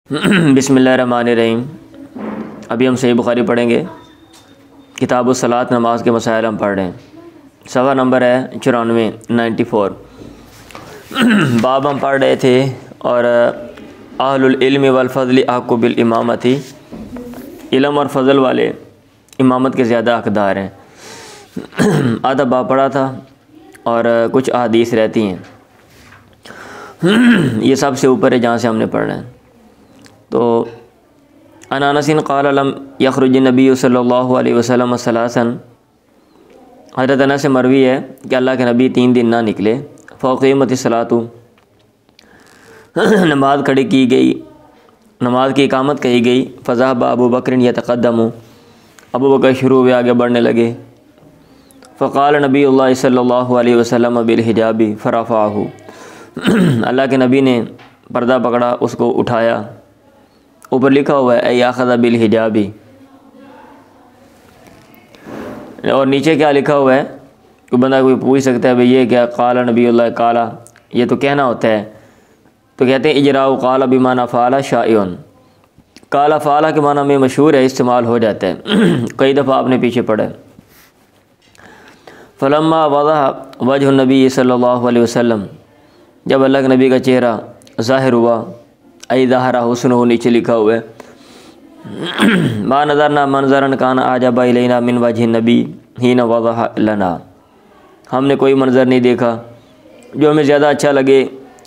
बिस्मिल्लाहिर्रहमानिर्रहीम। अभी हम सही बुखारी पढ़ेंगे। किताबुस सलात, नमाज के मसाइल हम पढ़ रहे हैं। सफ़ा नंबर है 94, 94। बाब हम पढ़ रहे थे और अहलुल इल्म वल फ़ज़ल अहक़्क़ु बिल इमामती, इल्म और फ़ज़ल वाले इमामत के ज़्यादा हक़दार हैं। आधा बाब पढ़ा था और कुछ अहादीस रहती हैं। ये सबसे ऊपर है जहाँ से हमने पढ़ना है। तो अन अनसिन क़ाल लम यख़रुज नबी सल्लल्लाहु अलैहि वसल्लम सलासन, हज़रत अनस से मरवी है कि अल्लाह के नबी 3 दिन ना निकले। फ़क़ीमतिस सलातु, नमाज खड़ी की गई, नमाज की इकामत कही गई। फ़ज़हबा अबू बकर यतक़द्दमु, अबू बकर शुरू हुए आगे बढ़ने लगे। फ़क़ाल नबीयुल्लाह सल्लल्लाहु अलैहि वसल्लम बिल हिजाबी फ़रफ़अहु, अल्लाह के नबी ने पर्दा पकड़ा, उसको उठाया। ऊपर लिखा हुआ है याख़ज़ बिल हिजाबी, और नीचे क्या लिखा हुआ है कि बंदा कोई पूछ सकता है भाई ये क्या, क़ाला नबीयुल्लाह क़ाला, ये तो कहना होता है। तो कहते हैं इजराउ क़ाला बिमाना फ़ाला शाइउन, क़ाला फ़ाला के माना में मशहूर है, इस्तेमाल हो जाता है। कई दफ़ा आपने पीछे पढ़ा है। फ़लम्मा वज़ह वजह नबी सल्लल्लाहु अलैहि वसल्लम, जब अल्लाह के नबी का चेहरा ज़ाहिर हुआ, आई ज़हरा हुस्न हो, नीचे लिखा हुआ है मा नज़रना मंज़रन कान आजबा इलैना मिन वजह नबी हीना वज़ह लना, हमने कोई मंज़र नहीं देखा जो हमें ज़्यादा अच्छा लगे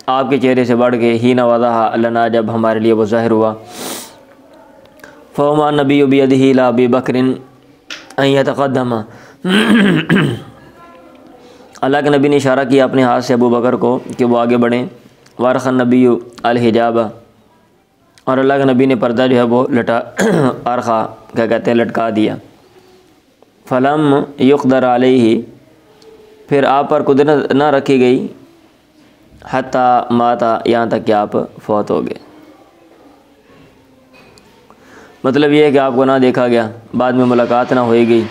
आपके चेहरे से बढ़ के, हीना वज़ह लना, जब हमारे लिए वो ज़ाहिर हुआ। फ़मा नबी बियदिही ला अबी बकरिन अन यतक़द्दम, अल्लाह के नबी ने इशारा किया अपने हाथ से अबू बकर को कि वो आगे बढ़ें। वारख़न नबी अल हिजाबा, और अल्लाह के नबी ने पर्दा जो है वो लटा अरखा क्या कहते हैं लटका दिया। फ़लम युक़दर अलैहि, फिर आप पर कुदरत न रखी गई। हत्ता माता, यहाँ तक कि आप फौत हो गए। मतलब ये है कि आपको ना देखा गया, बाद में मुलाकात ना होई गई।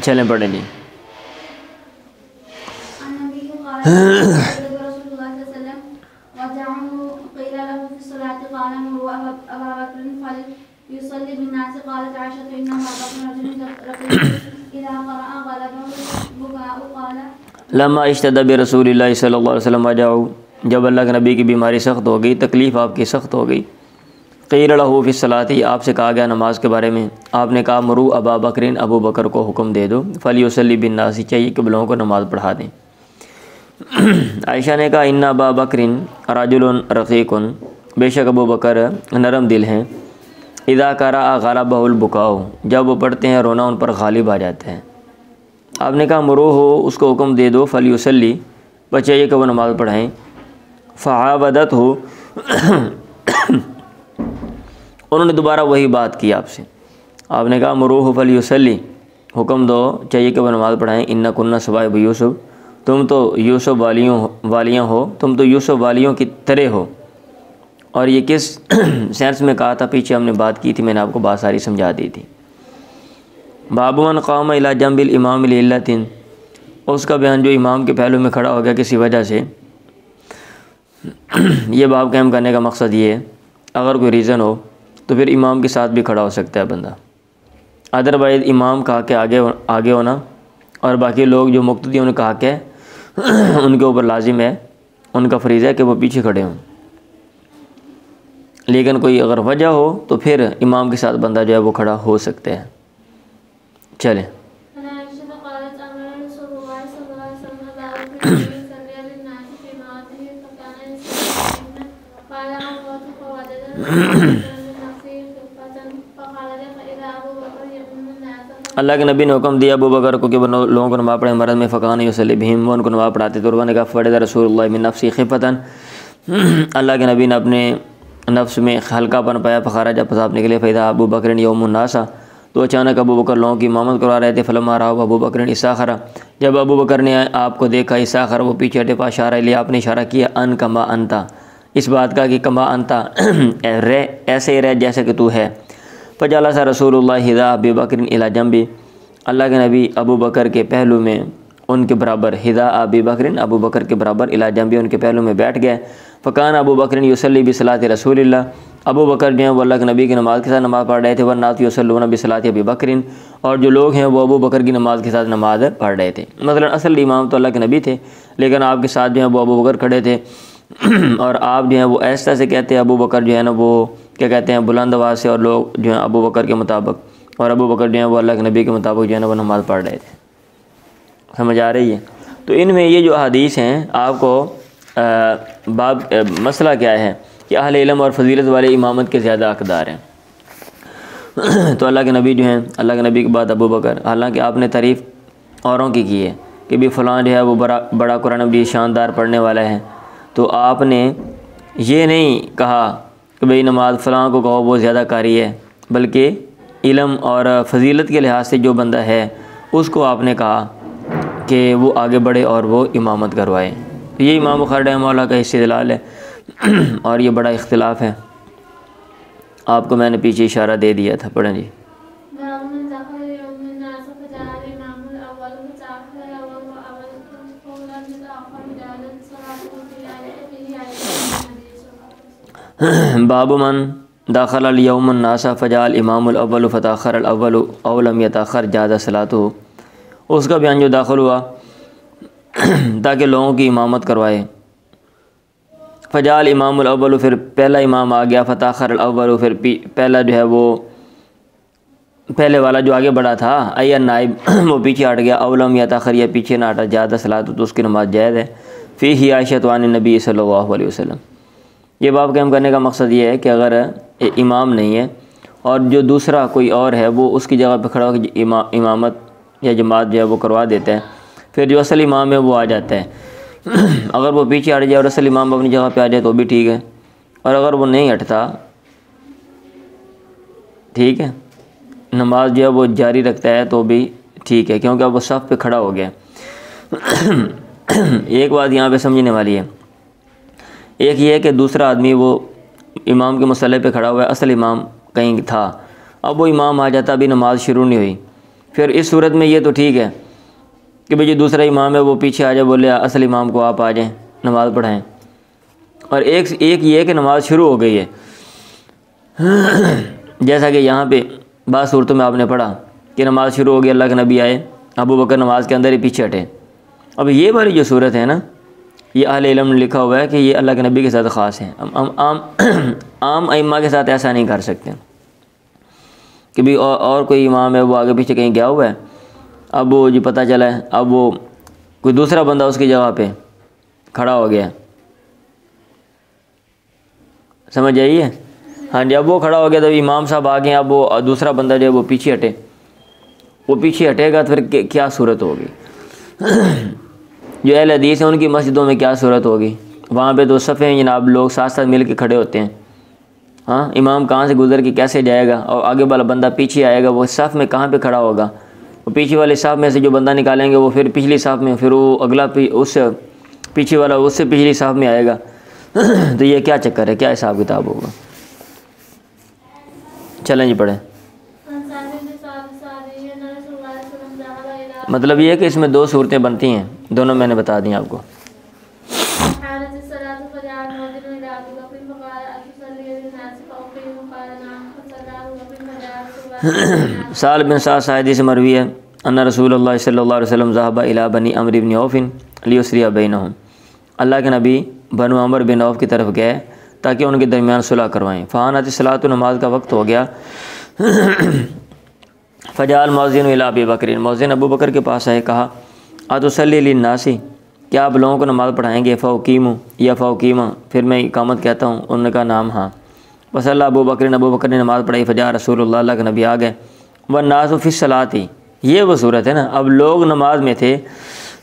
चलें पढ़े नहीं। लम्मा इश्तदा बि रसूलिल्लाहि सल्लल्लाहु अलैहि वसल्लम वजाउ, जब अल्लाह के नबी की बीमारी सख्त हो गई, तकलीफ़ आपकी सख्त हो गई। क़ील लहू फ़ी सलाती, आपसे कहा गया नमाज के बारे में। आपने कहा मुरू अबा बकरिन, अबू बकर को हुक्म दे दो। फ़लयुसल्ली बिन्नासी, चाहिए कि लोगों को नमाज़ पढ़ा दें। आयशा ने कहा इन्ना अबा बकरिन रजुलन रक़ीक़ुन, बेशक अबू बकर नरम दिल हैं। इज़ा करा ग़लबहुल बुकाओ, जब वो पढ़ते हैं रोना उन पर गालिब आ जाता है। आपने कहा मुरू हो, उसको हुक्म दे दो। फ़लयुसल्ली, बस चाहिए कि वो नमाज़ पढ़ाएँ। फ़आवदत हो, उन्होंने दोबारा वही बात की आपसे। आपने कहा मुरूह फ़लयुसल्ली, हुक्म दो चाहिए कि वो नमाज़ पढ़ाएँ। इन्ना कुन्ना सवाइब यूसुफ, तुम तो यूसुफ वालियाँ हो, तुम तो यूसुफ वालियों की तरह हो। और ये किस सेंस में कहा था पीछे हमने बात की थी, मैंने आपको बात सारी समझा दी थी। बाबुमन क़ाम इला जंबिल इमाम लिल्लतिन, उसका बयान जो इमाम के पहलू में खड़ा हो गया किसी वजह से। ये बाब कायम करने का मकसद ये है, अगर कोई रीज़न हो तो फिर इमाम के साथ भी खड़ा हो सकता है बंदा। अदरवाइज़ इमाम कहा के आगे होना और बाकी लोग जो मुक्तदी उन्हें कहा के उनके ऊपर लाजिम है, उनका फ़रीज़ा है कि वो पीछे खड़े हों। लेकिन कोई अगर वजह हो तो फिर इमाम के साथ बंदा जो है वो खड़ा हो सकते हैं। चलें। अल्लाह के नबी ने हुक्म दिया अबू बकर को कि वो लोगों को नमाज़ पढ़े। मरद में फ़कान युसल्ली बिहिम, वो उनको नमाज़ पढ़ाते। तो उन्होंने कहा फ़रज़ रसूलुल्लाह मिन नफ़्सी ख़िफ़तन, अल्लाह के नबी ने अपने नफ्स में हल्कापन पाया। फ़ख़रज, पसाब निकले। फ़इज़ा अबू बकर यौमुन नासा, तो अचानक अबू बकर लोगों की इमामत करवा रहे थे। फ़लम्मा रअव अबू बकर इस्ताख़रा, जब अबू बकर ने आपको देखा, इस्ताख़रा वो पीछे हटे। फ़अशारा इलैहि, आपने इशारा किया। अन कमा अंता, इस बात का कि कमा अंता ऐसे रह जैसे कि तू है। फ़जलस रसूलुल्लाह हिज़ा अबी बकर इला जंबी, अल्लाह के नबी अबू बकर के पहलू में उनके बराबर, हिदा अबी बकरिन, अबू बकर के बराबर, इला जंबी, उनके पहलू में बैठ गए। फ़कान अबू बकर युसल्ली बिसलाति रसूलिल्लाह, अबू बकर जो हैं वो अल्लाह के नबी की नमाज़ के साथ नमाज़ पढ़ रहे थे। वन्नास युसल्लूना बिसलाति अबी बकरिन, और जो लोग हैं वो अबू बकर की नमाज़ के साथ नमाज़ पढ़ रहे थे। मतलब असल इमाम तो अल्लाह के नबी थे, लेकिन आपके साथ जो है वो अबू बकर खड़े थे और आप जो हैं वो ऐसा से कहते हैं अबू बकर जो है ना वो क्या कहते हैं बुलंद आवाज़ से, और लोग जो हैं अबू बकर के मुताबिक, और अबू बकर जो है वो अल्लाह के नबी के मुताबिक जो है ना वो नमाज़ पढ़ रहे थे। समझ आ रही है? तो इनमें ये जो हदीस हैं आपको मसला क्या है कि अहले इल्म और फजीलत वाले इमामत के ज़्यादा हक़दार हैं। तो अल्लाह के नबी जो हैं, अल्लाह के नबी के बाद अबू बकर, हालांकि आपने तारीफ़ औरों की है कि भी फ़लाँ जो है वो बड़ा कुरान मजीद शानदार पढ़ने वाला है, तो आपने ये नहीं कहा कि भाई नमाज फ़लाँ को कहो वो ज़्यादा कारी है, बल्कि इल्म और फजीलत के लिहाज से जो बंदा है उसको आपने कहा कि वो आगे बढ़े और वो इमामत करवाए। तो ये इमाम बुखारी रहमहुल्लाह का इस्तिदलाल है और ये बड़ा इख्तिलाफ़ है। आपको मैंने पीछे इशारा दे दिया था, पढ़ें जी। बाबु मन दाखल अल यौम नासा फजाल इमामुल अव्वल फताखर अल अव्वल औ लम यताखर जादा सलातु, उसका बयान जो दाखिल हुआ ताकि लोगों की इमामत करवाए। फजाल इमामुल अव्वल, फिर पहला इमाम आ गया, फताखर अल अव्वल, फिर पहला जो है वो पहले वाला जो आगे बढ़ा था अय्या नाइब वो पीछे हट गया। औलम या ताखर या पीछे ना हटा, ज़्यादा सलात तो उसकी नमाज जायज़ है। फ़ी ही आयशतवान नबी सल्लल्लाहु अलैहि वसल्लम। ये बाब कायम करने का मकसद ये है कि अगर इमाम नहीं है और जो दूसरा कोई और है वो उसकी जगह पर खड़ा होकर इमामत या जमात जो है वो करवा देता है, फिर जो असल इमाम है वो आ जाता है। अगर वो पीछे हट जाए और असल इमाम अपनी जगह पे आ जाए तो भी ठीक है, और अगर वो नहीं हटता, ठीक है, नमाज जो है वो जारी रखता है तो भी ठीक है, क्योंकि अब वो सफ़ पे खड़ा हो गया। एक बात यहाँ पे समझने वाली है, एक ये है कि दूसरा आदमी वो इमाम के मसले पे खड़ा हुआ है, असल इमाम कहीं था, अब वो इमाम आ जाता, अभी नमाज शुरू नहीं हुई, फिर इस सूरत में ये तो ठीक है कि भाई जो दूसरा इमाम है वो पीछे आ जाए, बोले असल इमाम को आप आ जाएं नमाज़ पढ़ाएं। और एक ये है कि नमाज शुरू हो गई है, जैसा कि यहाँ पे बात सूरतों में आपने पढ़ा कि नमाज शुरू हो गई, अल्लाह के नबी आए, अबू बकर नमाज के अंदर ही पीछे हटे। अब ये वाली जो सूरत है ना, ये अहले इल्म ने लिखा हुआ है कि ये अल्लाह के नबी के साथ ख़ास है। आम अइम्मा के साथ ऐसा नहीं कर सकते कि भी और कोई इमाम है वो आगे पीछे कहीं गया हुआ है, अब वो जो पता चला है अब वो कोई दूसरा बंदा उसकी जगह पे खड़ा हो गया, समझ आइए? हाँ जी, अब वो खड़ा हो गया तो इमाम साहब आ गए, अब वो दूसरा बंदा जो है वो पीछे हटे, वो पीछे हटेगा तो फिर क्या सूरत होगी? जो अहले हदीस हैं उनकी मस्जिदों में क्या सूरत होगी? वहाँ पे तो सफ़े जनाब लोग साथ साथ मिल के खड़े होते हैं। हाँ, इमाम कहाँ से गुजर के कैसे जाएगा और आगे वाला बंदा पीछे आएगा, वो सफ़ में कहाँ पे खड़ा होगा? वो पीछे वाले साफ़ में से जो बंदा निकालेंगे वो फिर पिछली साफ़ में, फिर वो अगला उस पीछे वाला उससे पिछली साफ़ में आएगा। तो ये क्या चक्कर है, क्या हिसाब किताब होगा? चलें जी पढ़ें। मतलब ये है कि इसमें दो सूरतें बनती हैं, दोनों मैंने बता दी आपको। साल बिन साद साहिदी से मरवी है अन्ना रसूलुल्लाह सल्लल्लाहु अलैहि वसल्लम ज़हबा इला बनी अम्र इब्न औफ़िन लियुस्रिया बैनहुम। अल्लाह के नबी बनु अमर बिन औफ़ की तरफ गए ताकि उनके दरमियान सुलह करवाएं। फ़ानत सलात नमाज का वक्त हो गया। फ़जाल मौज़िन इला अबी बकर, मौज़िन अबू बकर के पास आए, कहा अतुसल्ली लिन्नासी, क्या आप लोगों को नमाज़ पढ़ाएंगे? फ़ौकीमु या फ़ौकीमा, फिर मैं इकामत कहता हूँ। उन्होंने कहा नाम हाँ। वसल्ला अबू बकर ने नमाज़ पढ़ाई। फ़जा रसूलुल्लाह, अल्लाह के नबी आ गए। वन्नासु फ़ी सलाती, ये वो सूरत है ना, अब लोग नमाज में थे।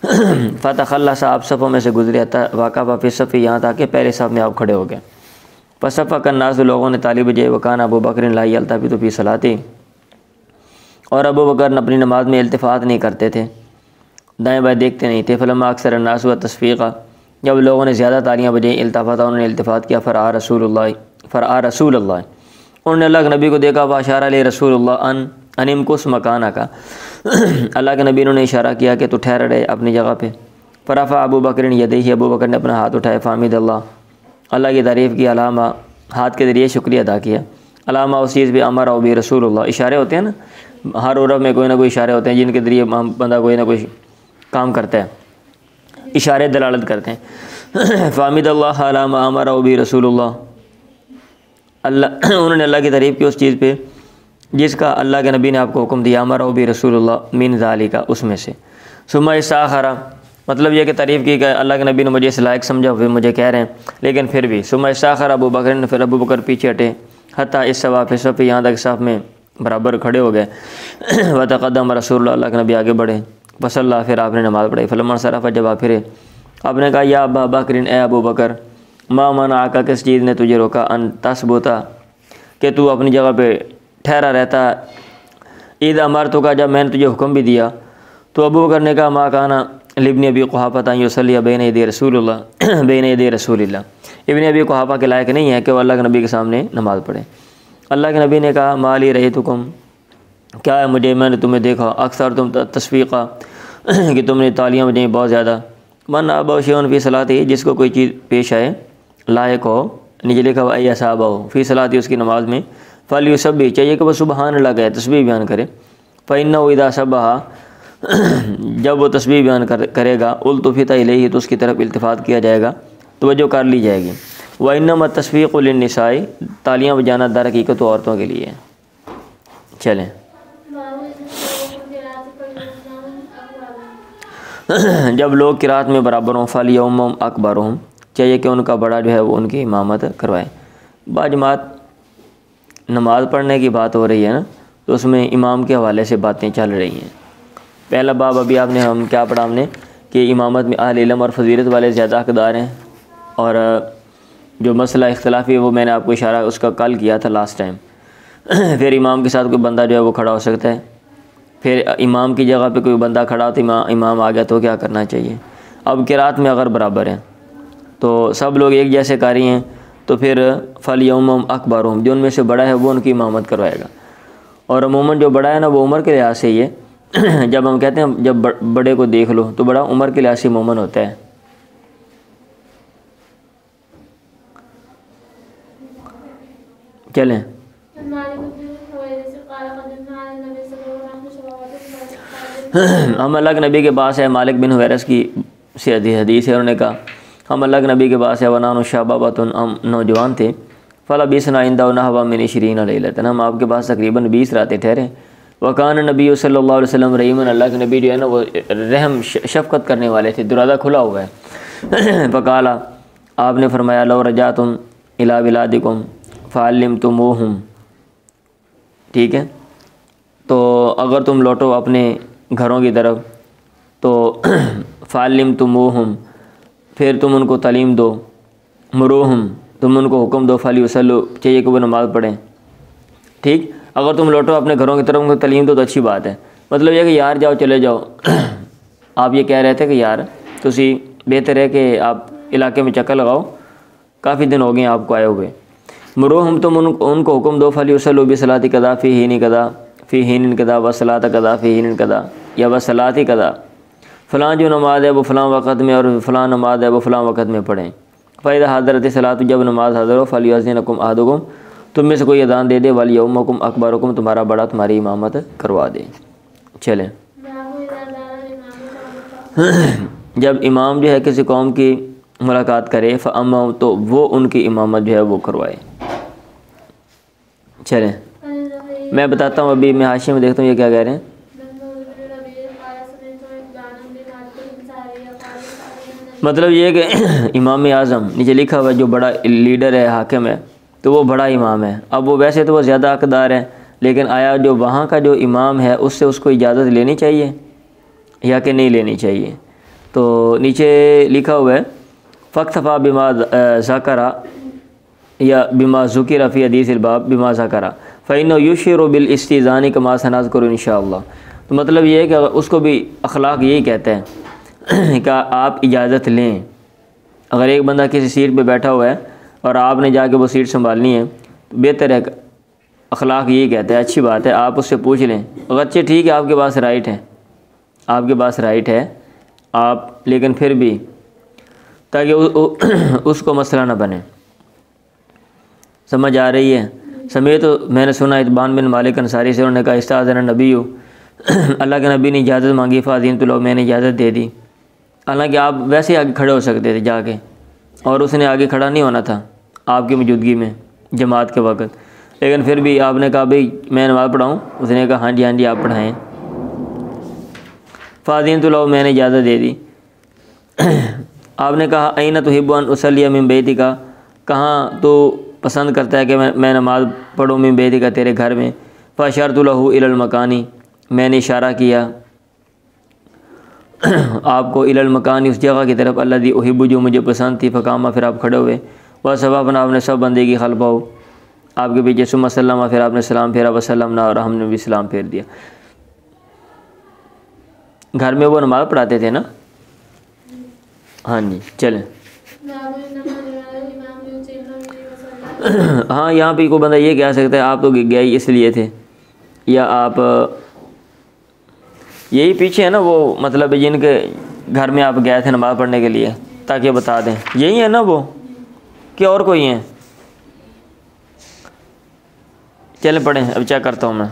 फ़तखल्ला साहब सफ़ों में से गुजरे वाक़ा फ़ी सफ़ी, यहाँ तक कि पहले सफ़ में आप खड़े हो गए। फ़सफ़ा कन्नास, लोगों ने ताली बजाई। वकान अबू बकर ला यल्तफ़ितु फ़ी सलाती, और अबू बकर अपनी नमाज में इल्तिफ़ात नहीं करते थे, दाएँ बाएँ देखते नहीं थे। फ़लम्मा अक्सर अन्नास व तस्फ़ीक़ा, जब लोगों ने ज़्यादा तालियाँ बजाई, इल्तफ़ाता, उन्होंने इल्तिफ़ात किया। फ़रआ रसूलुल्लाह, उन्होंने अल्लाह के नबी को देखा। वाशारा ले रसूलुल्लाह अनिमकुस मकाना का, अल्लाह के नबी ने इशारा किया कि तू ठहर रहे अपनी जगह पे। फ़रफ़ा अबू बकर यदैहि, अबू बकर ने अपना हाथ उठाया। फ़हमिदल्लाह, अल्लाह की तारीफ़ की, अलामा हाथ के ज़रिए शुक्रिया अदा किया, अलामा उस चीज़ पे अमर और भी रसूलुल्लाह, इशारे होते हैं ना, हर उरब में कोई ना कोई इशारे होते हैं जिनके ज़रिए बंदा कोई ना कोई काम करता है, इशारे दलालत करते हैं। फ़ामिद अल्लाह अलामा अमर और भी रसूलुल्लाह, अल्लाह उन्होंने अल्लाह की तारीफ़ की उस चीज़ पे जिसका अल्लाह के नबी ने आपको हुक्म दिया, अमर और भी रसूलुल्लाह मिन ज़ालिका, उसमें से। सुम्मा इस्ताखरा, मतलब यह कि तारीफ़ की अल्लाह के नबी ने मुझे इस लायक समझा, फिर मुझे कह रहे हैं, लेकिन फिर भी सुम्मा इस्ताखरा अबू बकर ने, फिर अबू बकर पीछे हटे, हत्ता इस सवाफ़ सफ़, यहाँ तक साफ़ में बराबर खड़े हो गए। व तक़द्दम रसूलुल्लाह, अल्लाह के नबी आगे बढ़े, वसल्ला, फिर आपने नमाज़ पढ़ाई। फलम्मा सरफ़ा, जब आप फिरे, आपने कहा या अबा बकरिन, ए अबू बकर, मा मना आका, किस चीज़ ने तुझे रोका, अन तस्बुता, कि तू अपनी जगह पे ठहरा रहता, ईद अमर तो का, जब मैंने तुझे हुक्म भी दिया। तो अबू बकर ने कहा मा काना लिब्न अबी कुहाफ़ा युसल्ली बैन यदी रसूलुल्लाह, बैन यदी रसूलिल्लाह, इब्न अबी कुहाफ़ा के लायक नहीं है कि वह अल्लाह के नबी के सामने नमाज़ पढ़े। अल्लाह के नबी ने कहा माली रही तुकुम, क्या है मुझे, मैंने तुम्हें देखा, अक्सर तुम तस्वीक़ा, कि तुमने तालियाँ बजाई बहुत ज़्यादा, मन अबा शेन फ़ी सलाती, जिसको कोई चीज़ पेश आए लायक हो, नीचे लिखा हुआ या साहबा हो, फ़ी सलाती, उसकी नमाज में, फ़ल युसब्बिह, चाहिए कि वह सुबहान अल्लाह कहे, तस्बीह बयान करे। फ़इन्नहु इज़ा सब्बहा, जब वो तस्बीह बयान करेगा, उल्तुफ़िता इलैहि, तो उसकी तरफ इल्तिफ़ात किया जाएगा, तवज्जो कर ली जाएगी। व इन्नमा तस्फ़ीक़ु लिन्निसाई, तालियाँ बजाना दर हकीकत औरतों के लिए है। चलें, जब लोग किरात में बराबर हों, फ़ल यौम अकबर हों, चाहिए कि उनका बड़ा जो है वो उनकी इमामत करवाए। बाजमात नमाज़ पढ़ने की बात हो रही है ना, तो उसमें इमाम के हवाले से बातें चल रही हैं। पहला बाब अभी आपने हम क्या पढ़ा हमने, कि इमामत में अहले इल्म और फजीलत वाले ज़्यादा हक़दार हैं, और जो मसला इख्तिलाफ़ी है वो मैंने आपको इशारा उसका कल किया था लास्ट टाइम। फिर इमाम के साथ कोई बंदा जो है वो खड़ा हो सकता है, फिर इमाम की जगह पे कोई बंदा खड़ा हो तो इमाम आ गया तो क्या करना चाहिए। अब किरात में अगर बराबर हैं तो सब लोग एक जैसे कारी हैं, तो फिर फ़ल यौम अकबर हों, जो उनमें से बड़ा है वो उनकी इमामत करवाएगा। और अमूमन जो बड़ा है ना वो उम्र के लिहाज से ही है। जब हम कहते हैं जब बड़े को देख लो, तो बड़ा उम्र के लिहाज से अमूमन होता है। चलें, हम अल्लाह के नबी के पास है, मालिक बिन हुवैरस की से हदीस है, उन्होंने कहा हम अल्लाह के नबी के पास है, वनानु शाबाबतुन, हम नौजवान थे, फ़ला बिसना इंदा नहवा मिन इशरीन लैलतन, हम आपके पास तकरीबन 20 रातें ठहरे। वकान नबी सल्लल्लाहु अलैहि वसल्लम रहीमन, अल्लाह के नबी जो है ना वो रहम शफ़क़त करने वाले थे, दरवाज़ा खुला हुआ है। फ़काला, आपने फरमाया लौ रजातुम इला बिलादिकुम फ़अल्लिमतुमूहुम, ठीक है, तो अगर तुम लौटो अपने घरों की तरफ तो फ़अल्लिमतुमूहुम, फिर तुम उनको तालीम दो, मुरूहुम, तुम उनको हुक्म दो, फ़लयुसल्लू, चाहिए कि वो नमाज़ पढ़ें। ठीक, अगर तुम लौटो अपने घरों की तरफ उनको तालीम दो तो अच्छी बात है। मतलब यह कि यार जाओ चले जाओ। आप ये कह रहे थे कि यार तुसी बेहतर है कि आप इलाके में चक्कर लगाओ, काफ़ी दिन हो गए आपको आए हुए। मुरूहुम, तुम उनको हुक्म दो, फ़लयुसल्लू बिसलाति कदा फ़ी हीन कदा फ़ी हीन कदा व सलात कदा फ़ी हीन कदा, या व सलाती कदा, फ़लाँ जो नमाज है वो फ़लाँ वक़्त में और फ़लाँ नमाज है वो फ़लाँ वक़्त में पढ़ें। फ़ायदा हज़रत सलात, जब नमाज हाज़िर हो, फ़लयुअज़्ज़िनकुम अहदुकुम, तुम में से कोई अदान दे दे, वल यौमुकुम अकबरुकुम, तुम्हारा बड़ा तुम्हारी इमामत करवा दे। चलें, जब इमाम जो है किसी कौम की मुलाकात करे, फ़अम्मा, तो वो उनकी इमामत जो है वो करवाए। चलें, मैं बताता हूँ, अभी मैं हाशिए में देखता हूँ ये क्या कह रहे हैं। मतलब ये कि इमाम आज़म नीचे लिखा हुआ जो बड़ा लीडर है, हाकिम है, तो वो बड़ा इमाम है। अब वो वैसे तो वो ज़्यादा हक़दार है, लेकिन आया जो वहाँ का जो इमाम है उससे उसको इजाज़त लेनी चाहिए या कि नहीं लेनी चाहिए। तो नीचे लिखा हुआ है फ़क्तफ़ा बिमा ज़करा या बिमा ज़ुकिरा फ़ी हदीसिल बाब बिमा ज़करा फ़इन्नहु युशिरु बिल इस्तिज़ानी कमा सनज़कुरु इंशाअल्लाह। तो मतलब ये है कि उसको भी अखलाक यही कहते हैं कि आप इजाज़त लें। अगर एक बंदा किसी सीट पे बैठा हुआ है और आपने जाके वो सीट संभालनी है, तो बेहतर है, अखलाक यही कहते हैं, अच्छी बात है, आप उससे पूछ लें। अगर अच्छे ठीक है, आपके पास राइट है, आपके पास राइट है आप, लेकिन फिर भी ताकि उसको मसला ना बने। समझ आ रही है? समेत तो मैंने सुना इतबान बिन मालिक अंसारी से, उन्होंने कहा इस्ताज़न नबी हो, अल्लाह के नबी ने इजाज़त मांगी, फ़ाज़ीन तो लोग मैंने इजाज़त दे दी। हालांकि आप वैसे आगे खड़े हो सकते थे जाके, और उसने आगे खड़ा नहीं होना था आपकी मौजूदगी में जमात के वक़्त, लेकिन फिर भी आपने कहा भाई मैं नमाज़ पढ़ाऊँ? उसने कहा हाँ जी आप पढ़ाएँ। फ़ाज़ीन तो लोग मैंने इजाज़त दे दी। आपने कहा अईन तुहिब्बु अन उसल्लिया मिन बैतिका, कहाँ तो पसंद करता है कि मैं नमाज़ पढ़ूँ मिन बैतिका, तेरे घर में। फ़अशरतु लहू इलल मकानी, मैंने इशारा किया आपको इलल मकानी, उस जगह की तरफ, अल्लज़ी उहिब्बु, जो मुझे पसंद थी। फ़कामा, फिर आप खड़े हुए। वह सवाफ़ना, आपने सब बंदे की खलफ़हू, आपके पीछे। सुम्मा सल्लमा, फिर आपने सलाम फेरा। वसल्लमना, और हमने भी सलाम फेर दिया। घर में वो नमाज़ पढ़ाते थे ना? हाँ जी चलें। हाँ यहाँ पे कोई बंदा ये कह सकता है आप तो गए इसलिए थे, या आप यही पीछे है ना वो, मतलब जिनके घर में आप गए थे नमाज़ पढ़ने के लिए, ताकि बता दें यही है ना वो, कि और कोई हैं? चलें पढ़ें, अब चेक करता हूँ मैं।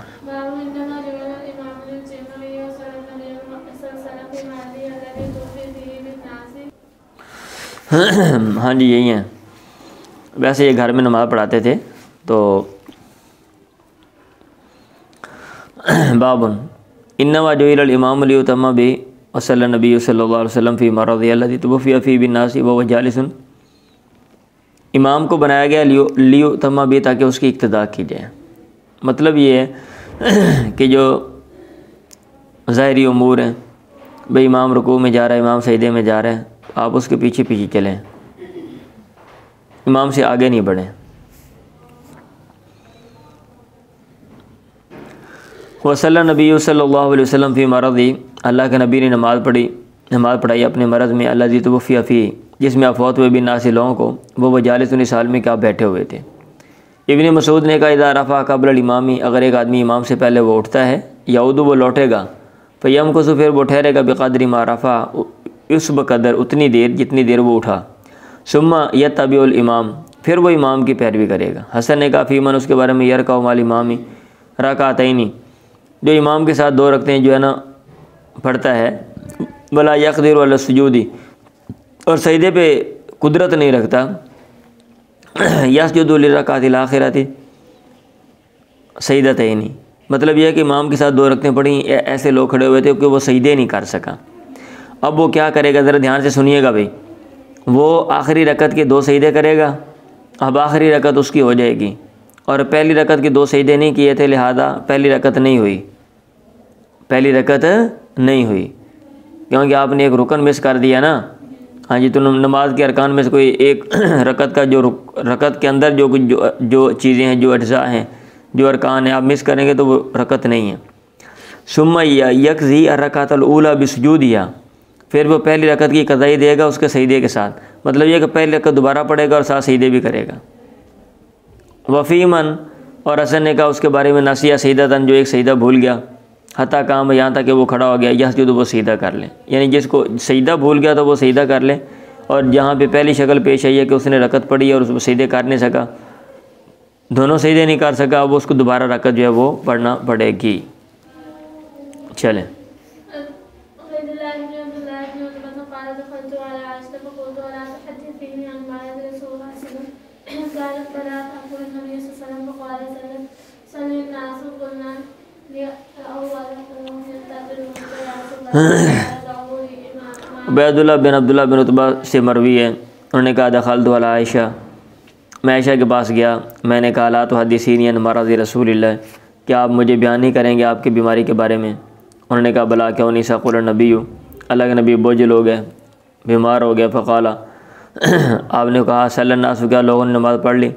हाँ जी यही हैं। वैसे ये घर में नमाज़ पढ़ाते थे। तो बाबुन इन्नमा जुइलल इमामु लियुतम्मा बिही वसल्लन नबी सल्लल्लाहु अलैहि वसल्लम फ़ी मरज़िही अल्लज़ी तुवफ़िया फ़ीही बिन्नासी वहुव जालिसुन, इमाम को बनाया गया लियुतम्मा बिही, ताकि उसकी इक्तिदा की जाए। मतलब ये है कि जो ज़ाहिरी उमूर हैं, भाई इमाम रुकू में जा रहा है, इमाम सजदे में जा रहा है, आप उसके पीछे पीछे चलें, इमाम से आगे नहीं बढ़ें। वसल्ला नबी सल्लल्लाहु अलैहि वसल्लम फ़ी मरज़ी, अल्लाह के नबी ने नमाज़ पढ़ाई अपने मरज़ में, अल्लज़ी तुवफ़िया फ़ीही, जिसमें आफ़ात हुए बिन्नासी लोगों को, वो जालिसून, इस हाल में क्या बैठे हुए थे। इब्न मसूद ने कहा इज़ा रफ़ा क़ब्ल इमामी, अगर एक आदमी इमाम से पहले वो उठता है, याउदु वो लौटेगा, फ़यमकुसु, फिर वो ठहरेगा, बिक़द्रि मा रफ़ा, उस बक़दर उतनी देर जितनी देर वो उठा। सुम्मा यत्तबिउल इमाम, फिर वो इमाम की पैरवी करेगा। हसन ने कहा फ़ीमन, उसके बारे में, यरकाउ माल इमामी रकातैनी, जो इमाम के साथ 2 रकतें जो है ना पढ़ता है, वला यक़दिरु अला सुजूदी, और सजदे पे कुदरत नहीं रखता, यसजुदु लिरकातिल आखिरति सजदतैनी, मतलब यह है कि इमाम के साथ 2 रकतें पढ़ी, ऐसे लोग खड़े हुए थे कि वो सजदे नहीं कर सका। अब वो क्या करेगा, ज़रा ध्यान से सुनिएगा भाई, वो आखिरी रकत के 2 सजदे करेगा। अब आखिरी रकत उसकी हो जाएगी, और पहली रकत के 2 सजदे नहीं किए थे, लिहाजा पहली रकत नहीं हुई, क्योंकि आपने एक रुकन मिस कर दिया ना। हाँ जी, तो नमाज के अरकान में से कोई एक रकत का जो रकत के अंदर जो चीज़ें हैं, जो अज्जा हैं, जो अरकान हैं, आप मिस करेंगे तो वो रकत नहीं है। सुम्मा यक़ज़ी अर्रकातल ऊला बिसुजूदिहा, फिर वो पहली रकत की क़ज़ाई देगा उसके सजदे के साथ, मतलब ये कि पहली रकत दोबारा पढ़ेगा और साथ सजदे भी करेगा। वफ़ीमन, और हसन ने कहा उसके बारे में, नसिया सजदतन, जो एक सजदा भूल गया, हत्ता काम, यहाँ तक कि वो खड़ा हो गया, यसजुद, वो सजदा कर ले, यानी जिसको सजदा भूल गया तो वो सजदा कर ले, और जहाँ पे पहली शक्ल पेश आई है कि उसने रकत पढ़ी और उसको सजदे कर नहीं सका, दोनों सजदे नहीं कर सका, अब उसको दोबारा रकत जो है वो पढ़ना पड़ेगी। चलें। उबैदुल्लाह बिन उतबा से मरवी है, उन्होंने कहा दखलतु अला आयशा, मैं आयशा के पास गया, मैंने कहा ला तुहद्दिसीनी अन मरज़ि रसूलिल्लाह, क्या आप मुझे बयान नहीं करेंगे आपकी बीमारी के बारे में। उन्होंने कहा बला क्यों नहीं, सक़ुल नबी, अल्लाह के नबी बोझल हो गए, बीमार हो गया। फ़क़ाला, आपने कहा सल्लन्नासु, क्या लोगों ने नमाज़ पढ़ ली।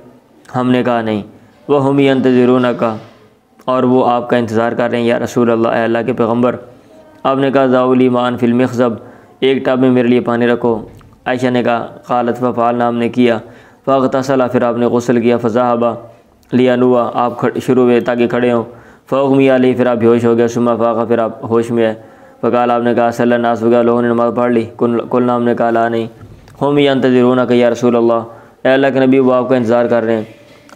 हमने कहा नहीं। वह हम यंतज़िरूनका, और वो आपका इंतज़ार कर रहे हैं, या रसूल अल्लाह, अल्लाह के पैगम्बर। आपने कहा ज़ाउली मान फ़िल मिख़ज़ब, एक टब में मेरे लिए पानी रखो। आयशा ने कहा क़ालत फ़फ़अलना, हमने किया। फ़ग़तसला, फिर आपने गुस्ल किया। फ़ज़हबा लियनुआ, आप शुरू हुए ताकि खड़े हों। फ़उग़मी अलैहि, फिर आप बेहोश हो गए। सुम्मा फ़ाक़ा, फिर आप होश में आए। फ़क़ाल, आपने कहा सल्लन्नास, लोगों ने नमाज़ पढ़ ली। कुलना, हमने कहा ला नहीं। हम यंतज़िरूनका या रसूल अल्लाह, अल्लाह के नबी, वो आपका इंतज़ार कर रहे हैं।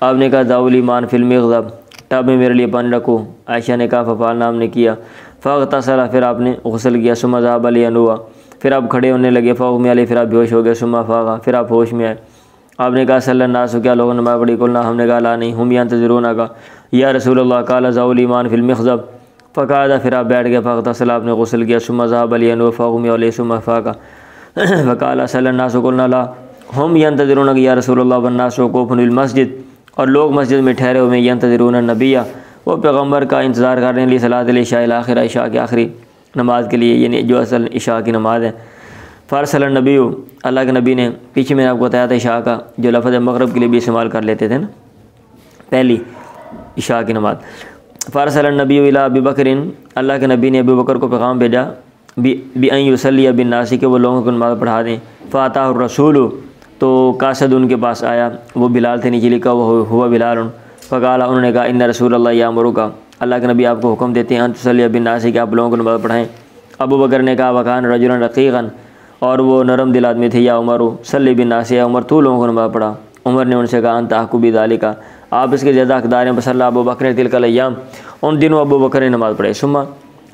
आपने कहा दाउल ईमान फिल्म गज़ब, टब में मेरे लिए पानी रखो। आयशा ने कहा फ़फ़ाल नाम ने किया। फ़ग़तसला, फिर आपने गसल किया। सुम्मा ज़हाब लियनुआ, फिर आप खड़े होने लगे। फ़ग़ुमिया अलैहि, फिर आप बेहोश हो गए। सुम्मा फ़ागा, फिर आप होश में आए। आपने कहा सल्लल्लाहु, क्या लोगों ने नमाज़ पढ़ी? कुलना, हमने कहा ला नहीं, हुम यंतज़िरून का या रसूलल्लाह, काला ज़ाउल ईमान फिल मिख़ज़ब, फ़क़अदा, फिर आप बैठ गए। फ़ग़तसला, आपने गुस्ल किया। सुम्मा ज़हाब लियनुआ फ़ग़ुमिया अलैहि सुम्मा फ़ागा, फ़क़ाला सल्लल्लाहु, कुलना ला हुम यंतज़िरून या रसूलल्लाह वन्नासु वक़ूफ़ुन फिल मस्जिद, और लोग मस्जिद में ठहरे हुए यंतज़िरून नबिया, वो पैगम्बर का इंतज़ार कर रहे हैं। सलातुल इशा आखिर, इशा की आखिरी नमाज के लिए, यानी जो असल इशा की नमाज़ है। फ़रसल नबी, अल्लाह के नबी ने, पीछे मैंने आपको बताया था इशा का जो लफ्ज़ मग़रिब के लिए भी इस्तेमाल कर लेते थे ना, पहली इशा की नमाज़। फ़रसल नबी इला अबी बकरिन, अल्लाह के नबी ने अबू बकर को पैगाम भेजा बि अन युसल्ली बिन नासी, के वो लोगों को नमाज़ पढ़ा दें। फ़ाताहु रसूल, तो कासद उनके पास आया, वो बिलाल थे, नीचे लिखा हुआ बिलाल। फ़क़ाला, उन्होंने कहा इन्ना रसूलल्लाह यामुरुका, अल्लाह के नबी आपको हुक्म देते हैं अन तुसल्ली बिन नासी, कि आप लोगों को नमाज़ पढ़ाएँ। अबू बकर ने कहा वकान रजुलन रक़ीक़न, और वो नरम दिल आदमी थे। या उमर सल्ली बिन नासी, या उमर तू लोगों को नमाज़ पढ़ा। उमर ने उनसे कहा अंत अहक़्क़ु बिज़ालिका, आप इसके ज़्यादा हक़दार हैं। बसल्ला अबू बकर तिलकल अय्याम, उन दिनों अबू बकर ने नमाज़ पढ़ाई। सुम्मा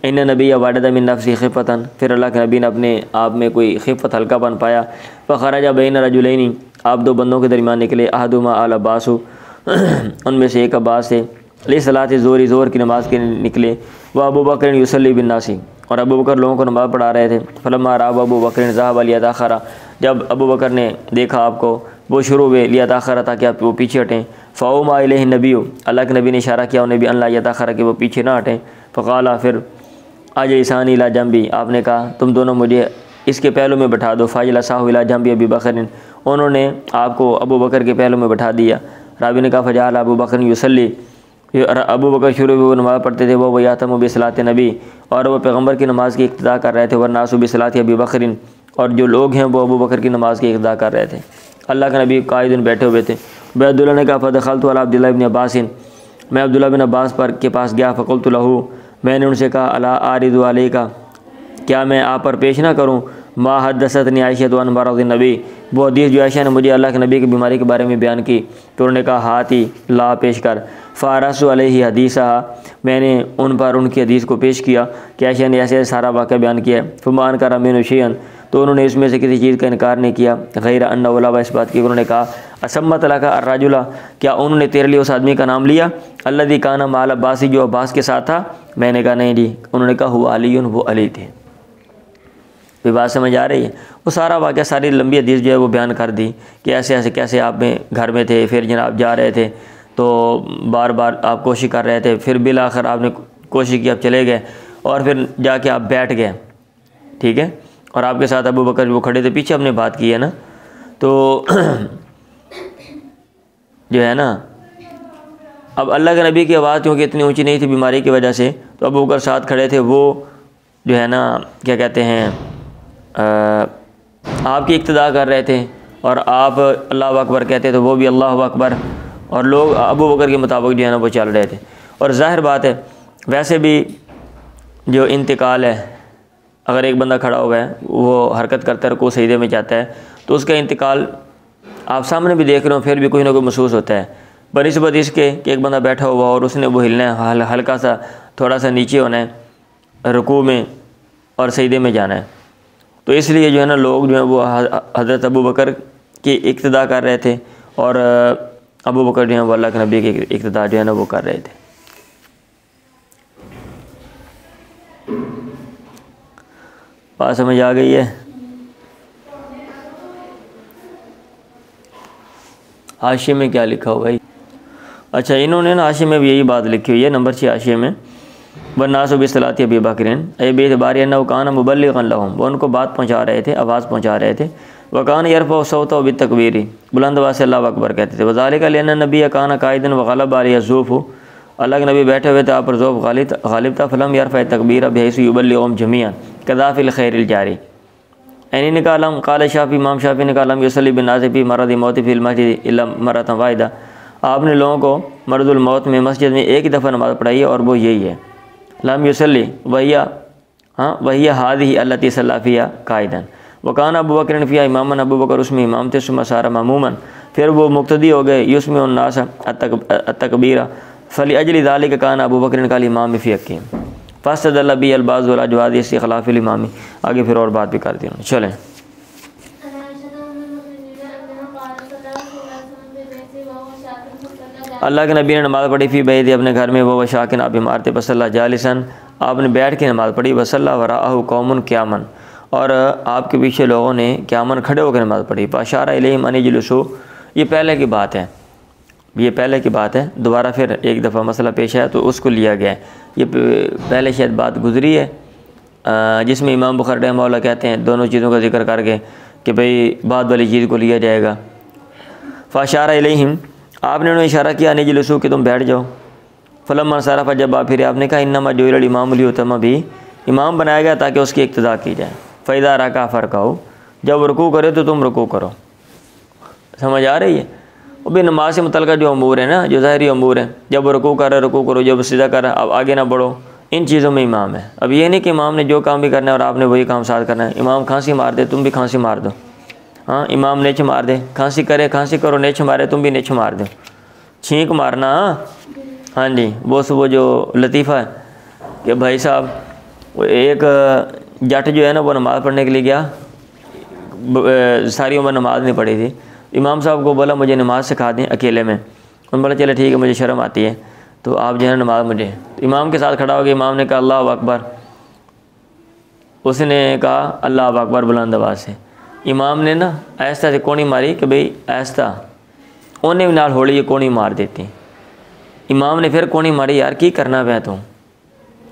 इन्ना नबी वाडद मिन नफ्सी ख़िफ़तन, फिर अल्लाह के नबी ने अपने आप में कोई ख़िफ़त हल्का बन पाया। फ़ख़रजा बैन रजुलैनी, आप दो बंदों के दरमियान निकले। अहदुमा अल अब्बासु, उनमें से एक अब्बास थे। ले सलात ज़ोरी, ज़ोर की नमाज के निकले। वह अबू बकर युसल्ली बिन नासी, और अबू बकर लोगों को नमाज़ पढ़ा रहे थे। फलम्मा रा अबू बकर ज़हाब लियताख़रा, जब अबू बकर ने देखा आपको, वो शुरू हुए लियताख़रा, ताकि आप वो पीछे हटें। फ़ौमा इलैहि नबी, अल्लाह के नबी ने इशारा किया उन्हें भी अल्लाह यताख़रा, कि वो पीछे ना हटें। फ़क़ाला, फिर आज ईसानी इला जंबी, आपने कहा तुम दोनों मुझे इसके पहलू में बैठा दो। फ़ाजिला साहु इला जंबी अबी बकर, उन्होंने आपको अबू बकर के पहलू में बैठा दिया। रावी ने कहा फ़जाल अबू बकर युसल्ली, अबू बकर शुरू में वो नमाज़ पढ़ते थे। वो यातमु बिसलात नबी, और वह पैगम्बर की नमाज़ की इक़्तिदा कर रहे थे। वन्नासु बिसलात अबी बकर, और जो लोग हैं वो अबू बकर की नमाज़ की इक़्तिदा कर रहे थे। अल्लाह के नबी कायदन बैठे हुए थे। अब्दुल्लाह ने कहा फ़दख़लतु अला अब्दुल्लाह इब्न अब्बास, मैं अब्दुल्लाह बिन अब्बास पर के पास गया। फ़क़ुल्तु लहू, मैंने उनसे कहा अला आरिदु अलैका, क्या मैं आप पर पेश ना करूँ मा हद्दसतनी आयशा अन मरज़ नबी, वो हदीस जो आयशा ने मुझे अल्लाह के नबी की बीमारी के बारे में बयान की। तो उन्होंने कहा हाथी ला, पेश कर। फ़ारसु अलैहि हदीसा, मैंने उन पर उनकी हदीस को पेश किया कि आयशा ने ऐसे सारा वाक़या बयान किया। फ़मान करा मिन शैअन, तो उन्होंने इसमें से किसी चीज़ का इनकार नहीं किया। गैर अन्ना वला, इस बात की उन्होंने कहा असम्मत लका अर्रजुला, क्या उन्होंने तेरे लिए उस आदमी का नाम लिया अल्लज़ी काना माल अब्बासी, जो अब्बास के साथ था। मैंने कहा नहीं जी। उन्होंने कहा हुआ अलीयुन, वो अली थे। ये बात समझ आ रही है? वो सारा वाक़या, सारी लंबी हदीस जो है वो बयान कर दी कि ऐसे ऐसे कैसे आप में घर में थे, फिर जनाब जा रहे थे तो बार बार आप कोशिश कर रहे थे, फिर बिल आखिर आपने कोशिश की, आप चले गए और फिर जाके आप बैठ गए, ठीक है। और आपके साथ अबू बकर वो खड़े थे, पीछे हमने बात की है ना। तो जो है ना, अब अल्लाह के नबी की आवाज़ क्योंकि इतनी ऊंची नहीं थी बीमारी की वजह से, तो अबू बकर साथ खड़े थे। वो जो है ना, क्या कहते हैं, आपकी इक्तदा कर रहे थे और आप अल्लाह अकबर कहते थे, वो भी अल्लाह अकबर, और लोग अबू बकर के मुताबिक जो है ना वो चल रहे थे। और ज़ाहिर बात है, वैसे भी जो इंतकाल है, अगर एक बंदा खड़ा हुआ है, वो हरकत करता है, रुकू सजदे में जाता है, तो उसका इंतकाल आप सामने भी देख रहे हो, फिर भी कोई ना कोई महसूस होता है, बनिस्बत इसके कि एक बंदा बैठा हुआ और उसने वो हिलना है, हल्का सा थोड़ा सा नीचे होना है, रुकू में और सजदे में जाना है। तो इसलिए जो है ना, लोग जो है वो हज़रत अबू बकर की इक्तदा कर रहे थे और अबू बकर जो है वो अल्लाह के नबी की इक्तदा जो है ना वो कर रहे थे। बात समझ आ गई है? हाशिए में क्या लिखा हुआ है? अच्छा, इन्होंने ना हाशिए में भी यही बात लिखी हुई है, नंबर 6 हाशिए में, वन्नासु बिस्सलाति अबी बकरिन ए बेतबारी अन्नहु काना मुबल्लिगन लहुम, वो उनको बात पहुँचा रहे थे, आवाज़ पहुँचा रहे थे। वकान यरफ़उ सौतहु बित्तकबीरी, बुलंद आवाज़ से अल्लाहु अकबर कहते थे। वज़ालिका लिअन्ना नबी काना काइदन व गलबा अलैहि ज़ूफ़ु, अल्लाह के नबी बैठे हुए थे, आप पर ज़ौफ़ गालिब था। फ़लम यरफ़अ तकबीर बिहैसु युबल्लिगुहुम जमीअन कज़ाफ़िल खैरिल जारी। ऐनी ने कहा क़ाल शाफ़ी, इमाम शाफ़ी ने कहा युसल्ली बिन्नास फ़ी मरज़ि मौति फ़िल मस्जिद इल्ला मरतन वाहिदा, आपने लोगों को मरज़ुल मौत में मस्जिद में एक ही दफ़ा नमाज़ पढ़ाई है और वो यही है। लम युसल्ली वहिया हादिही अल्लती सल्ला फ़िहा काइदन वकान अबू बकर फ़िहा इमामन, अबू बकर उसमें इमाम थे। सुम्मा सारा मामूमन, फिर वो मुक्तदी हो गए युस्मिउ अन्नास अत्तकबीरा फली अजली ज़ालिका कान अबू बकर का इमाम फ़ी हक़्क़िहिम फ़स्तदल्ल बिही अल-बाज़ वल अजवाज़ इस्तिख़लाफ़िल इमामी। आगे फिर और बात भी कर दी उन्होंने। चलें, अल्लाह के नबी ने नमाज़ पढ़ी फ़ी बैती अपने घर में, वो शाकिन आप बीमार थे, फसल्ला जालिसन आपने बैठ के नमाज़ पढ़ी, वसल्ला वराअहु कौमुन क़ियामन और आपके पीछे लोगों ने क़ियामन खड़े होकर नमाज़ पढ़ी, फ़अशारा इलैहिम अन इजलिसू। ये पहले की बात है, ये पहले की बात है, दोबारा फिर एक दफ़ा मसला पेश आया तो उसको लिया गया है। ये पहले शायद बात गुज़री है जिसमें इमाम बुखारी रहमहुल्लाह कहते हैं दोनों चीज़ों का जिक्र करके कि भाई बाद वाली चीज़ को लिया जाएगा। फ़अशारा इलैहिम आपने उन्हें इशारा किया निजलसू कि तुम बैठ जाओ। फ़लम्मा सरफ़ जब आप फिर आपने कहा इन्नमा जुइलल इमामु लियुतम्मा बिही इमाम बनाया गया ताकि उसकी इक्तिदा की जाए। फ़इज़ा रका फ़रकाऊ जब रुकू करे तो तुम रुकू करो। समझ आ रही है? वो भी नमाज से मुतल्लिक़ जो अमूर है ना, जो ज़ाहिरी अमूर है, जब रुकू करे रुकू करो, जब सिजदा करे अब आगे ना बढ़ो, इन चीज़ों में इमाम है। अब ये नहीं कि इमाम ने जो काम भी करना है और आपने वही काम साथ करना है। इमाम खांसी मार दे तुम भी खांसी मार दो, हाँ इमाम नेछ मार दे, खांसी करे खांसी करो, नेछ मारे तुम भी नेछ मार दो, छींक मारना। हाँ जी, वो जो लतीफ़ा है कि भाई साहब वो एक जट जो है ना वो नमाज़ पढ़ने के लिए गया, सारी उम्र नमाज़ नहीं पढ़ी थी। इमाम साहब को बोला मुझे नमाज़ सिखा दें अकेले में। उन्होंने बोला चले ठीक है, मुझे शर्म आती है तो आप जो है नमाज़ मुझे। तो इमाम के साथ खड़ा हो गया, इमाम ने कहा अल्लाह अकबर, उसने कहा अल्लाह अकबर बुलंद आवाज़ से। इमाम ने ना ऐसा से कोनी मारी कि भाई ऐसा उन्हें भी नाल होली कोनी मार देती। इमाम ने फिर कोनी मारी, यार की करना पाया तू,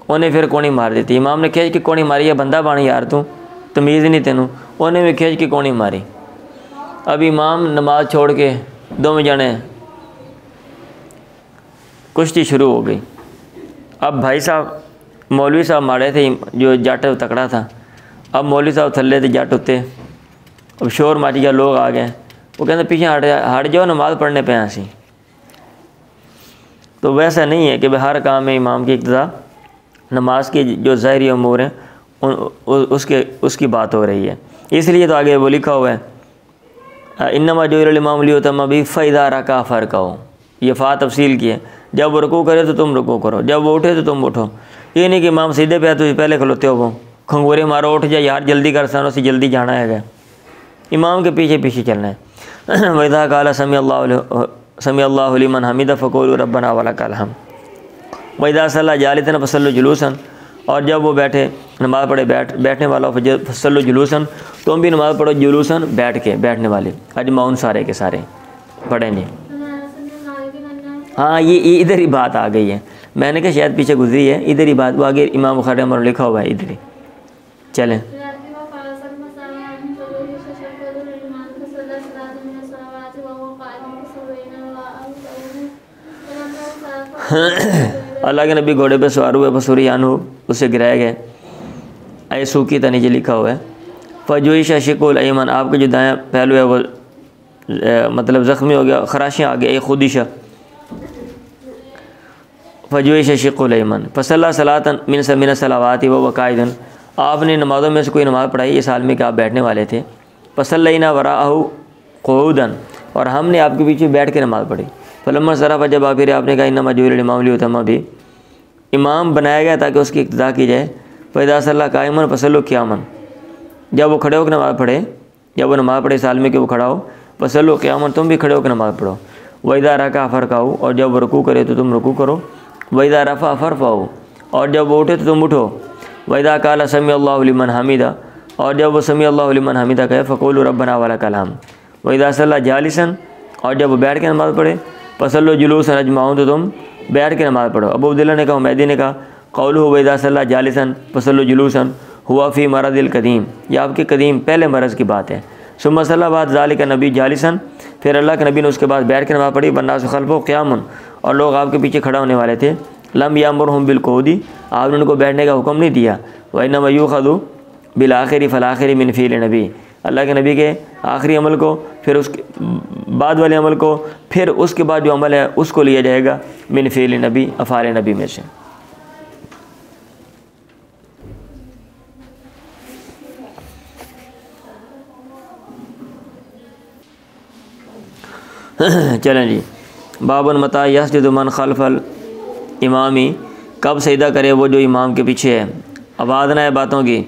उन्हें फिर कोनी मार देती। इमाम ने खिंच की कोनी मारी, है बंदा बन यार तू, तमीज़ नहीं तेनू, उन्हें भी खिंच की कोनी मारी। अब इमाम नमाज छोड़ के दोवें जने कुश्ती शुरू हो गई। अब भाई साहब मौलवी साहब मारे थे, जो जट तकड़ा था, अब मौलवी साहब थल्ले थे जट उत्ते। अब शोर मच गया, लोग आ गए, वो कहते पीछे हट जाओ नमाज़ पढ़ने पे आसी। तो वैसा नहीं है कि भाई हर काम में इमाम की इक़्तिदा, नमाज की जो ज़ाहिरी अमूर हैं उसकी बात हो रही है। इसलिए तो आगे वो लिखा हुआ है इन्नमा जुइलल इमामु लियुतम्मा बिही फ़इज़ा रका फ़रकाऊ। ये फ़ा तफसील की है, जब वो रुकू करे तो तुम रुकू करो, जब वो उठे तो तुम उठो। ये नहीं कि इमाम सीधे पे तो पहले खलोते हो, वो खंगोरे मारो उठ जाए यार जल्दी कर सानो से जल्दी जाना है, इमाम के पीछे पीछे चलना है। वइज़ा क़ाला समी अल्लाहु लिमन हमिदा फ़क़ूलू रब्बना वलकल हम्द वइज़ा सल्ला जालिसन फ़सल्लू जुलूसन और जब वो बैठे नमाज़ पढ़े बैठने वाला फ़सल्लू जुलूसन तुम भी नमाज़ पढ़ो जुलूसन बैठ के, बैठने वाले अजमाउन सारे के सारे पढ़ेंगे। हाँ ये इधर ही बात आ गई है, मैंने कहा शायद पीछे गुजरी है, इधर ही बात वो आगे इमाम बुखारी में लिखा हुआ है, इधर ही चलें। अल्लाह के नबी घोड़े पे सवार हुए, फसुरी अनहु उससे गिराए गए। ऐ सूकी था नीचे लिखा हुआ है फजुइश शिकुल अयमन आपके जो दायां पहलू है वो मतलब ज़ख्मी हो गया, खराशियाँ आ गई। ए खुदिशा फजुइश शिकुल अयमन फसल्ला सलातन मिन सलावाति व वकाइदन आपने नमाज़ों में से कोई नमाज़ पढ़ाई इस हाल में कि आप बैठने वाले थे। फसल्लैना वराअहु क़ुऊदन और हमने आपके पीछे बैठ के नमाज़ पढ़ी। फलम्मा सराफ़ा जब आप फिर आपने कहा इन्नमा जुइलल इमामु लियुतम्मा बिही इमाम बनाया गया ताकि उसकी इक़्तिदा की जाए। फ़इज़ा सल्ला क़ाइमन फसल्लू क़ियामन जब वो खड़े होकर नमाज़ पढ़े, जब वो नमाज़ पढ़े साल में कि वो खड़ा हो, फसल्लू क़ियामन तुम भी खड़े होकर नमाज़ पढ़ो। वइज़ा रका फ़रकाऊ और जब वो रुकू करे तो तुम रुकू करो। वइज़ा रफ़ा फ़रफ़ाऊ और जब वो उठे तो तुम उठो। वइज़ा क़ाला समी अल्लाहु लिमन हमिदा और जब वो समी अल्लाहु लिमन हमिदा कहे फ़क़ूलू रब्बना वलकल हम्द। वइज़ा सल्ला जालिसन और जब वो बैठ के नमाज़ पढ़े फसल्लू जुलूसन अजमाऊन तो तुम बैठ के नमाज़ पढ़ो। अबू अब्दुल्लाह ने कहा, उमैदी ने कहा क़ौलुहु वइज़ा सल्ला जालिसन फसल्लू जुलूसन हुआ फ़ी मरदिल कदीम, यह आपके कदीम पहले मरज़ की बात है। सुम्मा सल्ला बाद ज़ालिका नबी जालिसन फिर अल्लाह के नबी ने उसके बाद बैठ के नमाज़ पढ़ी। वन्नासु खल्फ़हु क़ियामुन और लोग आपके पीछे खड़ा होने वाले थे। लम यामुरहुम बिलक़ुऊदी आपने उनको बैठने का हुक्म नहीं दिया। व इन्नमा युख़ज़ु बिल आखिरी फ़ल आखिरी मिन फ़ील नबी अल्लाह के नबी के आखिरी अमल को फिर उसके बाद वाले अमल को फिर उसके बाद जो अमल है उसको लिया जाएगा मिन फ़ील नबी अफ़ाल नबी में से। चलें जी, बाबन मता यस्जुदु मन खल्फल इमामी, कब सजदा करे वो जो इमाम के पीछे है। आवाज़ ना है बातों की।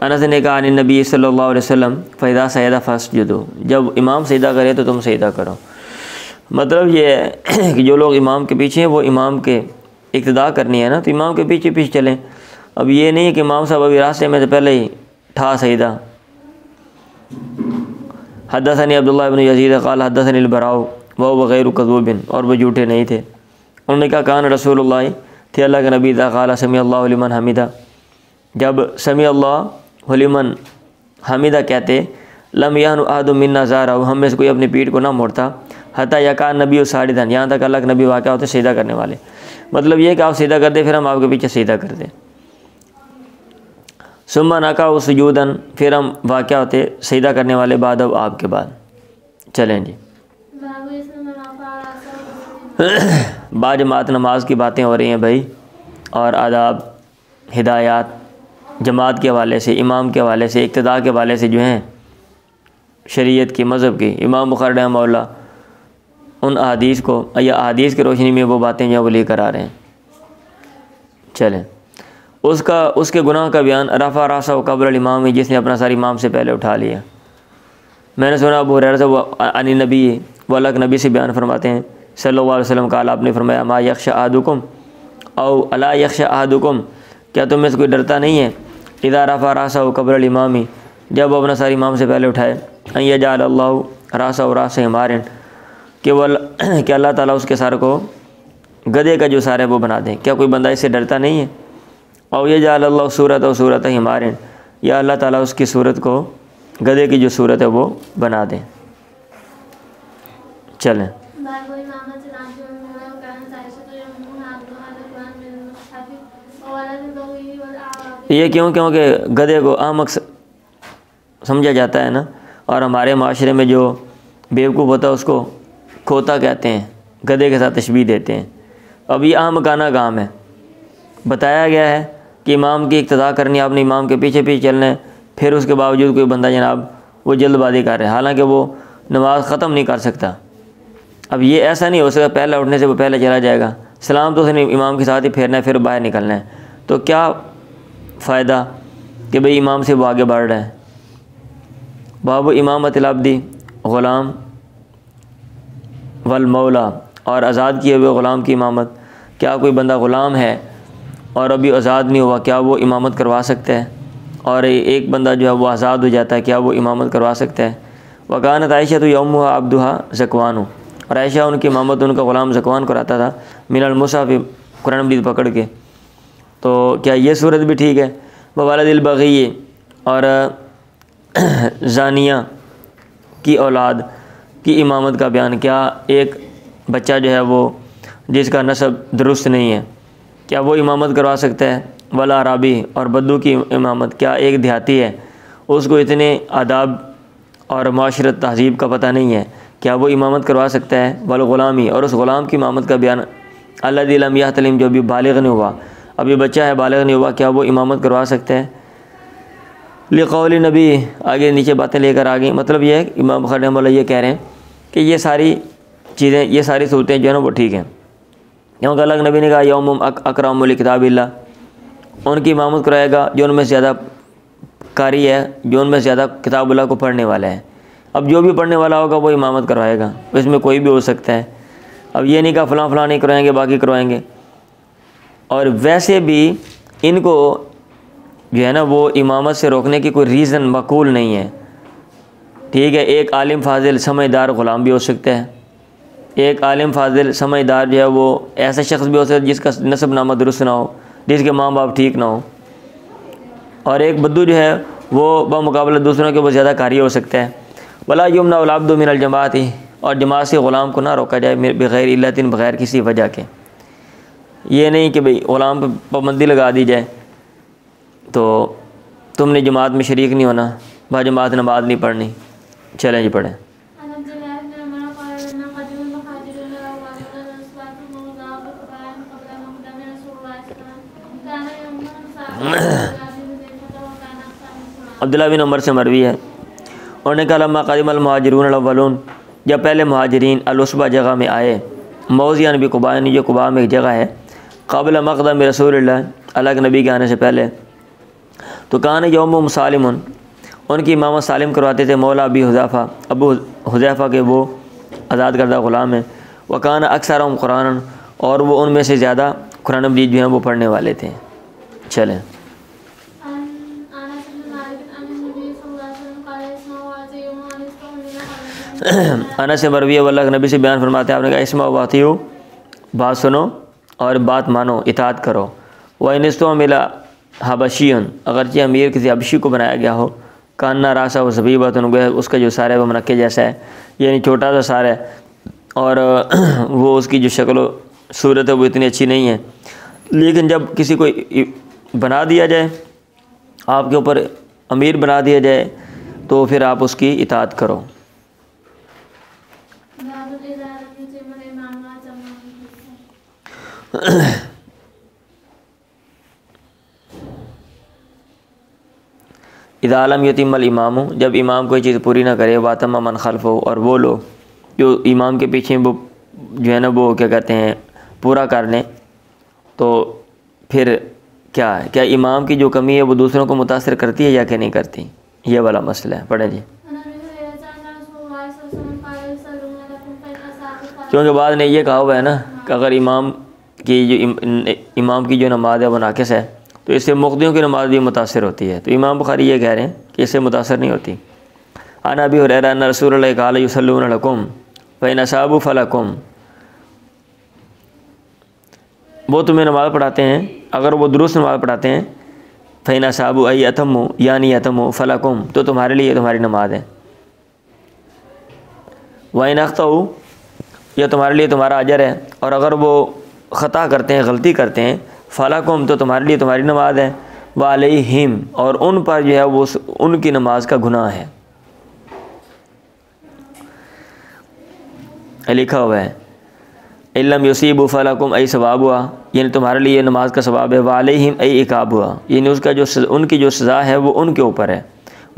अनस ने कहा नबी सल्लल्लाहु अलैहि वसल्लम फ़ैदा सजदा फस्जुदु, जब इमाम सजदा करे तो तुम सजदा करो। मतलब ये है कि जो लोग इमाम के पीछे हैं वो इमाम के इक्तदा करनी है ना, तो इमाम के पीछे पीछे चलें। अब ये नहीं है कि इमाम साहब अभी रास्ते में तो पहले ही ठा सजदा। हद्दसनी अब्दुल्लाह इब्न यज़ीद क़ाल हद्दसनी अल-बराउ व गैर कज़ूबिन, और वो झूठे नहीं थे। उन्होंने कहा कान रसूलुल्लाह, थे अल्लाह के नबी दा क़ाल समी अल्लाहु लिमन हमिदा, जब समी अल्लाहु लिमन हमिदा कहते लम यहनु अहदुम मिन्ना ज़ारहु, हम में से कोई अपनी पीठ को ना मोड़ता, हत्ता यकान नबी साजिदन, यहाँ तक अल्लाह के नबी वाक़ होते सजदा करने वाले। मतलब ये कि आप सजदा करते फिर हम आपके पीछे सजदा करते। सुम्मा नका सुजूदन, फिर हम वाक़ होते सजदा करने वाले बाद अब आपके बाद। चलें जी, बाजमात नमाज की बातें हो रही हैं भाई, और आदाब हिदायत जमात के हवाले से, इमाम के हवाले से, इक्तदा के हवाले से जो हैं शरीयत की, मज़हब की, इमाम बुखारी रहमहुल्लाह उन अहादीस को या अहादीस की रोशनी में वो बातें जो है वो लेकर आ रहे हैं। चलें, उसके गुनाह का बयान रफ़ा रासा क़ब्ल इमाम, जिसने अपना सारी इमाम से पहले उठा लिया। मैंने सुना अबू हुरैरा वो अनी नबी वो अल्लाह के नबी से बयान फरमाते हैं सल्लल्लाहु अलैहि वसल्लम का, आपने फरमाया मा यख्शा अहदुकुम औ अला यख्शा अहदुकुम, क्या तुम में से कोई डरता नहीं है इदा रफ़ा रासा क़ब्ल इमामी, जब वो अपना सारी इमाम से पहले उठाए, अन यजअल अल्लाहु रासा व रासा हिमारिन, केवल कि अल्लाह ताला उसके सार को गधे का जो सार है वो बना दें। क्या कोई बंदा इससे डरता नहीं है। और यजअल अल्लाहु सूरत व सूरत हिमारिन, या अल्लाह ताला उसकी सूरत को गधे की जो सूरत है वो बना दें। चलें, ये क्योंकि गधे को अहमक समझा जाता है ना, और हमारे माशरे में जो बेवकूफ़ होता है उसको खोता कहते हैं, गधे के साथ तशबीह देते हैं। अब ये अहमकाना काम है। बताया गया है कि इमाम की इक्तदा करनी, आपने इमाम के पीछे पीछे चलना है, फिर उसके बावजूद कोई बंदा जनाब वो जल्दबाजी कर रहा है, हालांकि वो नमाज ख़त्म नहीं कर सकता। अब ये ऐसा नहीं हो सकता पहले उठने से वो पहले चला जाएगा, सलाम तो उसने इमाम के साथ ही फेरना है, फिर बाहर निकलना है। तो क्या फ़ायदा कि भाई इमाम से वो आगे बढ़ रहा है। बाबू इमामतिल अब्दी ग़ुलाम वल मौला, और आज़ाद किए हुए ग़ुलाम की इमामत। क्या कोई बंदा ग़ुलाम है और अभी आज़ाद नहीं हुआ, क्या वो इमामत करवा सकता है। और एक बंदा जो है वो आज़ाद हो जाता है, क्या वो इमामत करवा सकता है। वकानत आयशा तो यौमुहा अब्दुहा ज़कवान, और आयशा उनकी इमामत उनका ग़ुलाम ज़कवान कराता था, मिनल मुसाफ़ कुरान मजीद पकड़ के। तो क्या ये सूरत भी ठीक है। ववालदिल बग़ी, और ज़ानिया की औलाद की इमामत का बयान। क्या एक बच्चा जो है वो जिसका नसब दुरुस्त नहीं है, क्या वो इमामत करवा सकता है। वला अराबी, और बद्दू की इमामत। क्या एक देहाती है उसको इतने आदाब और माशरत तहज़ीब का पता नहीं है, क्या वो इमामत करवा सकता है। वल ग़ुलामी, और उस ग़ुलाम की इमामत का बयान। अल्लज़ी लम यहतलिम, जो अभी बालिग़ नहीं हुआ, अभी बच्चा है बालिग़ नहीं हुआ, क्या वो इमामत करवा सकता है। लिक़ौली नबी, आगे नीचे बातें लेकर आ गई। मतलब ये है कि इमाम बुखारी रहमतुल्लाह ये कह रहे हैं कि ये सारी चीज़ें, ये सारी सूरतें जो है ना वो ठीक हैं, क्योंकि अल्लाह के नबी ने कहा यौम अकरम लिकिताबिल्लाह, उनकी इमामत कराएगा जो उनमें ज़्यादा कारी है, जो उनमें ज़्यादा किताबुल्लाह को पढ़ने वाला है। अब जो भी पढ़ने वाला होगा वो इमामत करवाएगा, इसमें कोई भी हो सकता है। अब ये नहीं कहा फ़लाँ फ़लाँ नहीं करवाएंगे बाकी करवाएंगे। और वैसे भी इनको जो है ना वो इमामत से रोकने की कोई रीज़न मकूल नहीं है। ठीक है, एक आलिम फाजिल समझदार ग़ुलाम भी हो सकता है, एक आलिम फाजिल समझदार जो है वो ऐसा शख्स भी हो सकता है जिसका नसब नामा दुरुस्त ना हो, जिसके माँ बाप ठीक ना हो। और एक बद्दू जो है वो बमुकाबला दूसरों के वो ज़्यादा कारी हो सकता है। वला युमना उल अब्दु मिनल जमात ही, और जमात से ग़ुलाम को ना रोका जाए बग़ैर इल्लतिन, बग़ैर किसी वजह के। ये नहीं कि भाई ग़ुलाम पर पाबंदी लगा दी जाए तो तुमने जमात में शरीक नहीं होना, बाजमात नमाज नहीं पढ़नी। चलें जी पढ़ें। अब्दुल्लाह बिन उमर से मरवी है, उन्होंने कहा लम्मा क़दिमल मुहाजिरून अल-अव्वलून, जब पहले मुहाजिरीन अल-उसबा जगह में आए, मौज़ियन भी कुबा, यानी जो कुबा में एक जगह है, क़ब्ल मक़दम रसूलिल्लाह, अल्लाह के नबी के आने से पहले, तो कान यौम सालिमुन, उनकी इमामत सालिम करवाते थे मौला अबी हुज़ैफ़ा, अबू हुज़ैफ़ा के वो आज़ाद करदा ग़ुलाम है। वकान अक्सरहुम कुरान, और वो उनमें से ज़्यादा कुरान मजीद जो हैं वो पढ़ने वाले थे। चलें, अनस से मरवी वल्लाह नबी से बयान फरमाते हैं, आपने कहा इसमा वातियो, बात सुनो और बात मानो, इताअत करो। व इनस्तो मिला हबशियन, अगरचे अमीर किसी हबशी को बनाया गया हो, कान्ना रासा व ज़बीबत, उसका जो सार है वो मनक्के जैसा है, यानी छोटा सा सार है, और वो उसकी जो शक्ल सूरत है वो इतनी अच्छी नहीं है, लेकिन जब किसी को बना दिया जाए, आपके ऊपर अमीर बना दिया जाए, तो फिर आप उसकी इताअत करो। इदा आलम यतीमल इमामु, जब इमाम कोई चीज़ पूरी ना करे, वातम मन खल्फ हो, और वो लोग जो इमाम के पीछे वो जो है ना वो क्या कहते हैं पूरा कर लें, तो फिर क्या है, क्या इमाम की जो कमी है वो दूसरों को मुतासर करती है या क्या नहीं करती, ये वाला मसला है। पढ़े जी, क्योंकि बाद ने ये कहा हुआ है ना कि अगर इमाम की जो नमाज है वो नाकिस है, तो इससे मुक़्तियों की नमाज भी मुतासर होती है। तो इमाम बुखारी ये कह रहे हैं कि इससे मुतासर नहीं होती। अना अबी हुरैरा अन्ना रसूलुल्लाह क़ाल युसल्लूना लकुम फ़इन असाबू फलकुम, वो तुम्हें नमाज़ पढ़ाते हैं, अगर वो दुरुस्त नमाज़ पढ़ाते हैं, फ़इन असाबू आई अतमु, यानी अतमु फलकुम, तो तुम्हारे लिए तुम्हारी नमाज है। वइन अख्तऊ, यह तुम्हारे लिए तुम्हारा अजर है, और अगर वो ख़ता करते हैं, गलती करते हैं, फलकुम, तो तुम्हारे लिए तुम्हारी नमाज है। व अलैहिम, और उन पर जो है वो उनकी नमाज का गुनाह है। लिखा हुआ है इल्लम युसीबु फलकुम आई सवाब हुआ, यानी तुम्हारे लिए नमाज का सवाब है। व अलैहिम आई इकाब हुआ, यानी उसका जो उनकी जो सज़ा है वो उनके ऊपर है।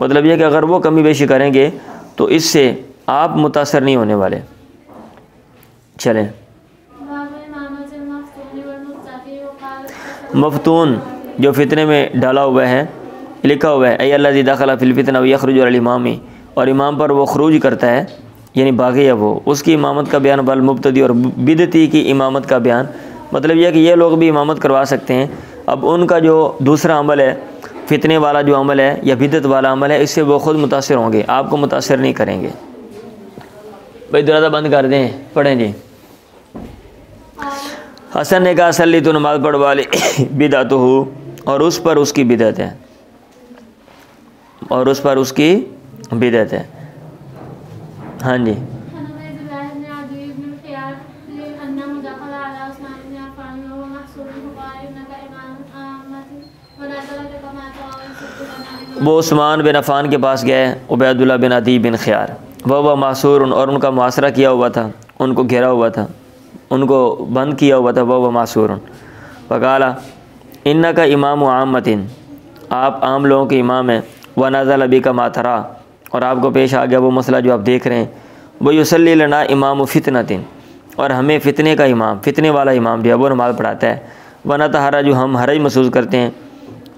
मतलब यह कि अगर वो कमी बेशी करेंगे तो इससे आप मुतासर नहीं होने वाले। चलें, मफतून, जो फितने में डाला हुआ है, लिखा हुआ है अल्लाज़ी दखला फिल फितना व यखरुजु अल इमामी, और इमाम पर वो खरूज करता है, यानी बागी है वो, उसकी इमामत का बयान, बल मुब्तदी और बिदती की इमामत का बयान। मतलब यह कि ये लोग भी इमामत करवा सकते हैं। अब उनका जो दूसरा अमल है, फितने वाला जो अमल है या बिदत वाला अमल है, इससे वो ख़ुद मुतासर होंगे, आपको मुतासर नहीं करेंगे। भाई दरवाज़ा बंद कर दें, पढ़ें जी। हसन ने कहा सल्ली तो नमाज़ पढ़वा ले बिदअत हो, और उस पर उसकी बिदत है, और उस पर उसकी बिदत है। हाँ जी, वो उस्मान बिन अफ़ान के पास गए, उबैदुल्लाह बिन अदी बिन ख़ियार, वह मासूर, और उनका मुआसरा किया हुआ था, उनको घेरा हुआ था, उनको बंद किया हुआ था। वह मासूर फ़क़ाला इन्नका इमाम आम्मतिन, आप आम लोगों के इमाम हैं। व नज़ल अबी का मातरा, और आपको पेश आ गया वो मसला जो आप देख रहे हैं। वह युसल्ली लना इमाम फितनतिन, और हमें फ़ितने का इमाम, फ़ितने वाला इमाम जो है वो नमाज़ पढ़ाता है। व नतहरा, जो हम हरज महसूस करते हैं।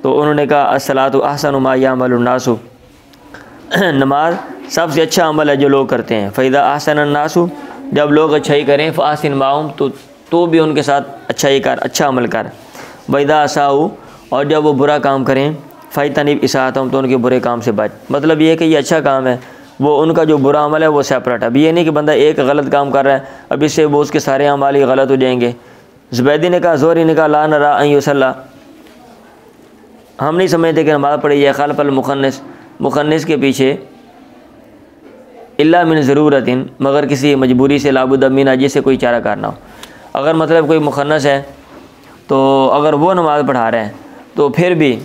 तो उन्होंने कहा अस्सलातु अहसनु मा यामलुन नासु, नमाज सबसे अच्छा अमल है जो लोग करते हैं। फ़ैज़ा अहसनन नासु, जब लोग अच्छाई करें, फ़ासिन माउम, तो भी उनके साथ अच्छाई कर, अच्छा अमल कर। वैदा असाऊ, और जब वो बुरा काम करें, फ़ैतनिब इसातम, तो उनके बुरे काम से बच। मतलब ये है कि ये अच्छा काम है, वो उनका जो बुरा अमल है वो सेपरेट है। अब ये नहीं कि बंदा एक गलत काम कर रहा है, अब इससे वो उसके सारे अमाल ही गलत हो जाएंगे। ज़ुबैदी ने कहा, ज़ोहरी ने कहा, ला नरा अन युसल्ला, हम नहीं समझते कि नमाज़ पढ़ी है खल्फ़ल मुखन्निस, मुखन्निस के पीछे, इल्ला मिन ज़रूरतिन, मगर किसी मजबूरी से, लाबुद्द मिन, जिससे कोई चारा करना हो। अगर मतलब कोई मुखन्नस है, तो अगर वो नमाज़ पढ़ा रहे हैं तो फिर भी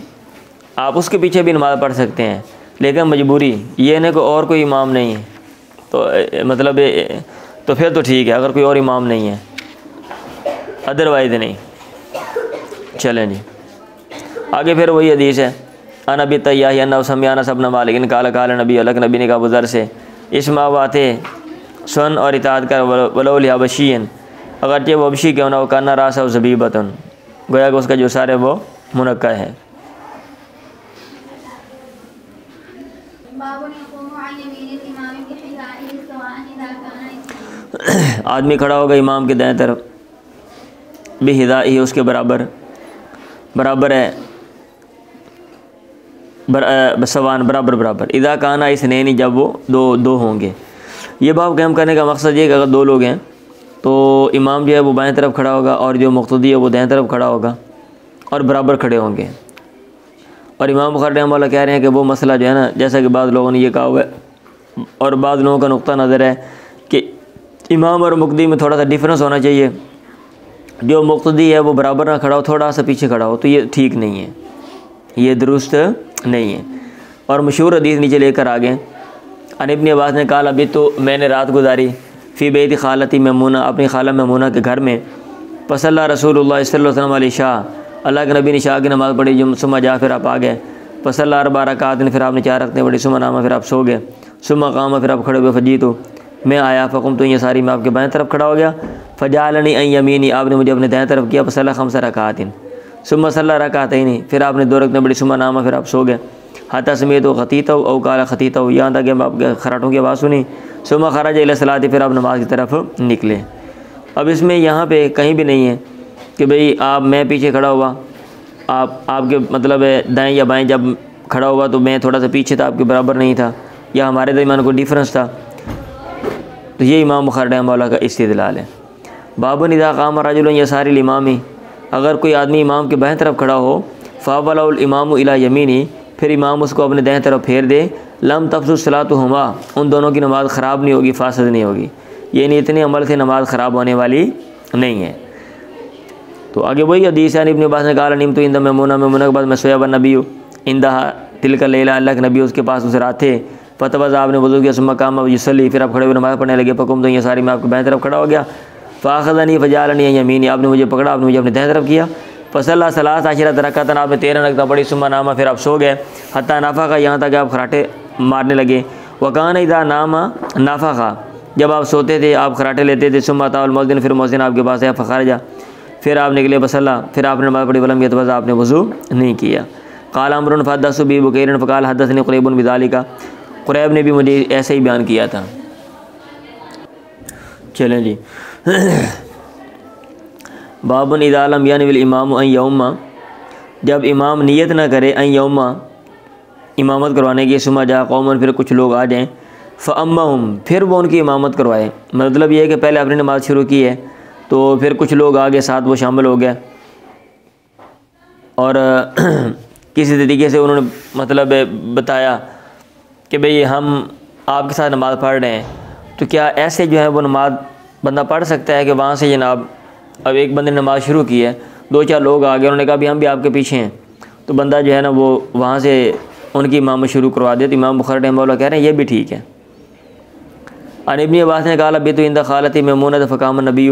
आप उसके पीछे भी नमाज़ पढ़ सकते हैं, लेकिन मजबूरी ये नहीं, कोई और कोई इमाम नहीं है तो मतलब तो फिर तो ठीक है, अगर कोई और इमाम नहीं है, अदरवाइज़ नहीं। चलें जी, आगे फिर वही हदीस है। अनबी तैयाही अन्ना समियाना सब नमालिकिन काला काला नबी अलग, नबी ने कहा बुज़र से, इसमा वाते सन और इताअत कर वलौल हबशीयन, अगरचे वो हबशी क्यों ना हो, काना रासा ज़बीबतन, गोया कि उसका जो सर है वो मुनक्का है। आदमी खड़ा होगा इमाम के दाएं तरफ, बिहिदाई उसके बराबर है, सवान बराबर। इदा काना इसनैनी, जब वो दो होंगे। ये बाब कायम करने का मकसद ये कि अगर दो लोग हैं तो इमाम जो है वो बाएं तरफ खड़ा होगा और जो मुक़्तदी है वो दाएं तरफ खड़ा होगा और बराबर खड़े होंगे। और इमाम बुखारी रहमतुल्लाह कह रहे हैं कि वो मसला जो है ना, जैसा कि बाद लोगों ने ये कहा हुआ है और बाद लोगों का नुक्ता नज़र है कि इमाम और मुक़्तदी में थोड़ा सा डिफरेंस होना चाहिए। जो मुक़्तदी है वो बराबर ना खड़ा हो, थोड़ा सा पीछे खड़ा हो, तो ये ठीक नहीं है, ये दुरुस्त नहीं है। और मशहूर हदीस नीचे लेकर आ गए। अन इब्न अब्बास ने कहा, अभी तो मैंने रात गुजारी फ़ी बैत खालती मैमूना, अपनी खाला मैमूना के घर में। फसल्ला रसूलुल्लाह सल्लल्लाहु अलैहि वसल्लम अलैहि शाह, अल्लाह के नबी ने शाह की नमाज़ पढ़ी। जो सुम्मा जा, फिर आप आ गए। फसल्ला अरबा रकात, फिर आपने 4 रकतें पढ़ी। सुम्मा नामा, फिर आप सो गए। सुम्मा कामा, फिर आप खड़े हुए। फजी तो मैं आया, फ़कुम तो ये सारी मैं आपके बाएं तरफ खड़ा हो गया। फ़जालनी अन यमीनी, आपने मुझे अपने दाएं तरफ किया। फसल्ला खम्सा रकातिन, सुम्मा सल्ला रकातैनी, फिर आपने 2 रकतें पढ़ी। सुम्मा नामा, फिर आप सो गए। हत्ता समेत हो खतीता औ काला खतीता हो, यहाँ तक आपके खराटों की आवाज़ सुनी। सुम्मा खरज इला सलाती, फिर आप नमाज की तरफ निकले। अब इसमें यहाँ पे कहीं भी नहीं है कि भाई आप मैं पीछे खड़ा हुआ, आपके मतलब है दाएं या बाएं जब खड़ा हुआ तो मैं थोड़ा सा पीछे था, आपके बराबर नहीं था, या हमारे दरमियान कोई डिफरेंस था। तो ये इमाम बुखारी रहमतुल्लाह का इस्तिदलाल है। बाबुन इज़ा क़ाम रजुलन यसारिल इमामी, अगर कोई आदमी इमाम के बाएं तरफ खड़ा हो, फ़अवलल इमामु इला यमीनी, फिर इमाम उसको अपने दाएं तरफ फेर दे, लम तफसुद सलातुहुमा, उन दोनों की नमाज़ ख़राब नहीं होगी, फासद नहीं होगी। ये नहीं, इतने अमल से नमाज़ ख़राब होने वाली नहीं है। तो आगे वही हदीस है, इब्न अब्बास ने कहा, नीम तो इंदा मैमूना के बाद मैं सोया बन नबी इंदा तिल का लेला, अल्लाह के नबी उसके पास उस रात थे। फतवज़, आपने वज़ू किया। सुम्मा काम युसल्ली, फिर आप खड़े हुए नमाज़ पढ़ने लगे। फ़कुम तो ये सारी मैं आपके बाएं तरफ खड़ा हो गया। फ़ाख़ज़नी फ़जालनी यमीनी, आपने मुझे पकड़ा, आपने मुझे अपने दाएं तरफ किया। फसल्ला सलास आशिरत रकातन, आपने 13 रकअत पढ़ी। सुम्मा नामा, फिर आप सो गए। हत्ता नाफ़ा, यहाँ तक आप खराटे मारने लगे। वकान इदा नामा नाफ़ा, जब आप सोते थे आप खराटे लेते थे। सुम्मा ताउल मौज़िन, फिर मौज़िन आपके पास आया। फ़ख़रजा, फिर आप निकले। बसल्ला, फिर आपने नमाज़ पढ़ी। वलम यतवज़्ज़ा, आपने वज़ू नहीं किया। क़ाल अम्रुन फ़हद्दसु बी बुकैरन फ़क़ाल हद्दसनी क़ुरैबुन बिज़ालिका, क़ुरैब ने भी मुझे ऐसे ही बयान किया था। चलें जी। बाबुन इज़ा लम यनविल इमाम अन यौमा, जब इमाम नियत ना करे अन यौमा, इमामत करवाने की। सुमा जा कौमन, फिर कुछ लोग आ जाएँ। फ़अम्महुम, फिर वो उनकी इमामत करवाए। मतलब ये है कि पहले आपने नमाज़ शुरू की है तो फिर कुछ लोग आगे साथ वो शामिल हो गए और किसी तरीके से उन्होंने मतलब बताया कि भाई हम आपके साथ नमाज़ पढ़ रहे हैं, तो क्या ऐसे जो है वो नमाज़ बंदा पढ़ सकता है कि वहाँ से जनाब अब एक बंदे ने नमाज़ शुरू की है, 2-4 लोग आ गए, उन्होंने कहा भी हम भी आपके पीछे हैं, तो बंदा जो है ना वो वहाँ से उनकी इमाम शुरू करवा दे। तो इमाम बुखारी रहमतुल्लाह कह रहे हैं ये भी ठीक है। अन इब्न अब्बास ने कहा, अभी तो इंदा खालती मैमूना फ़क़ाम नबी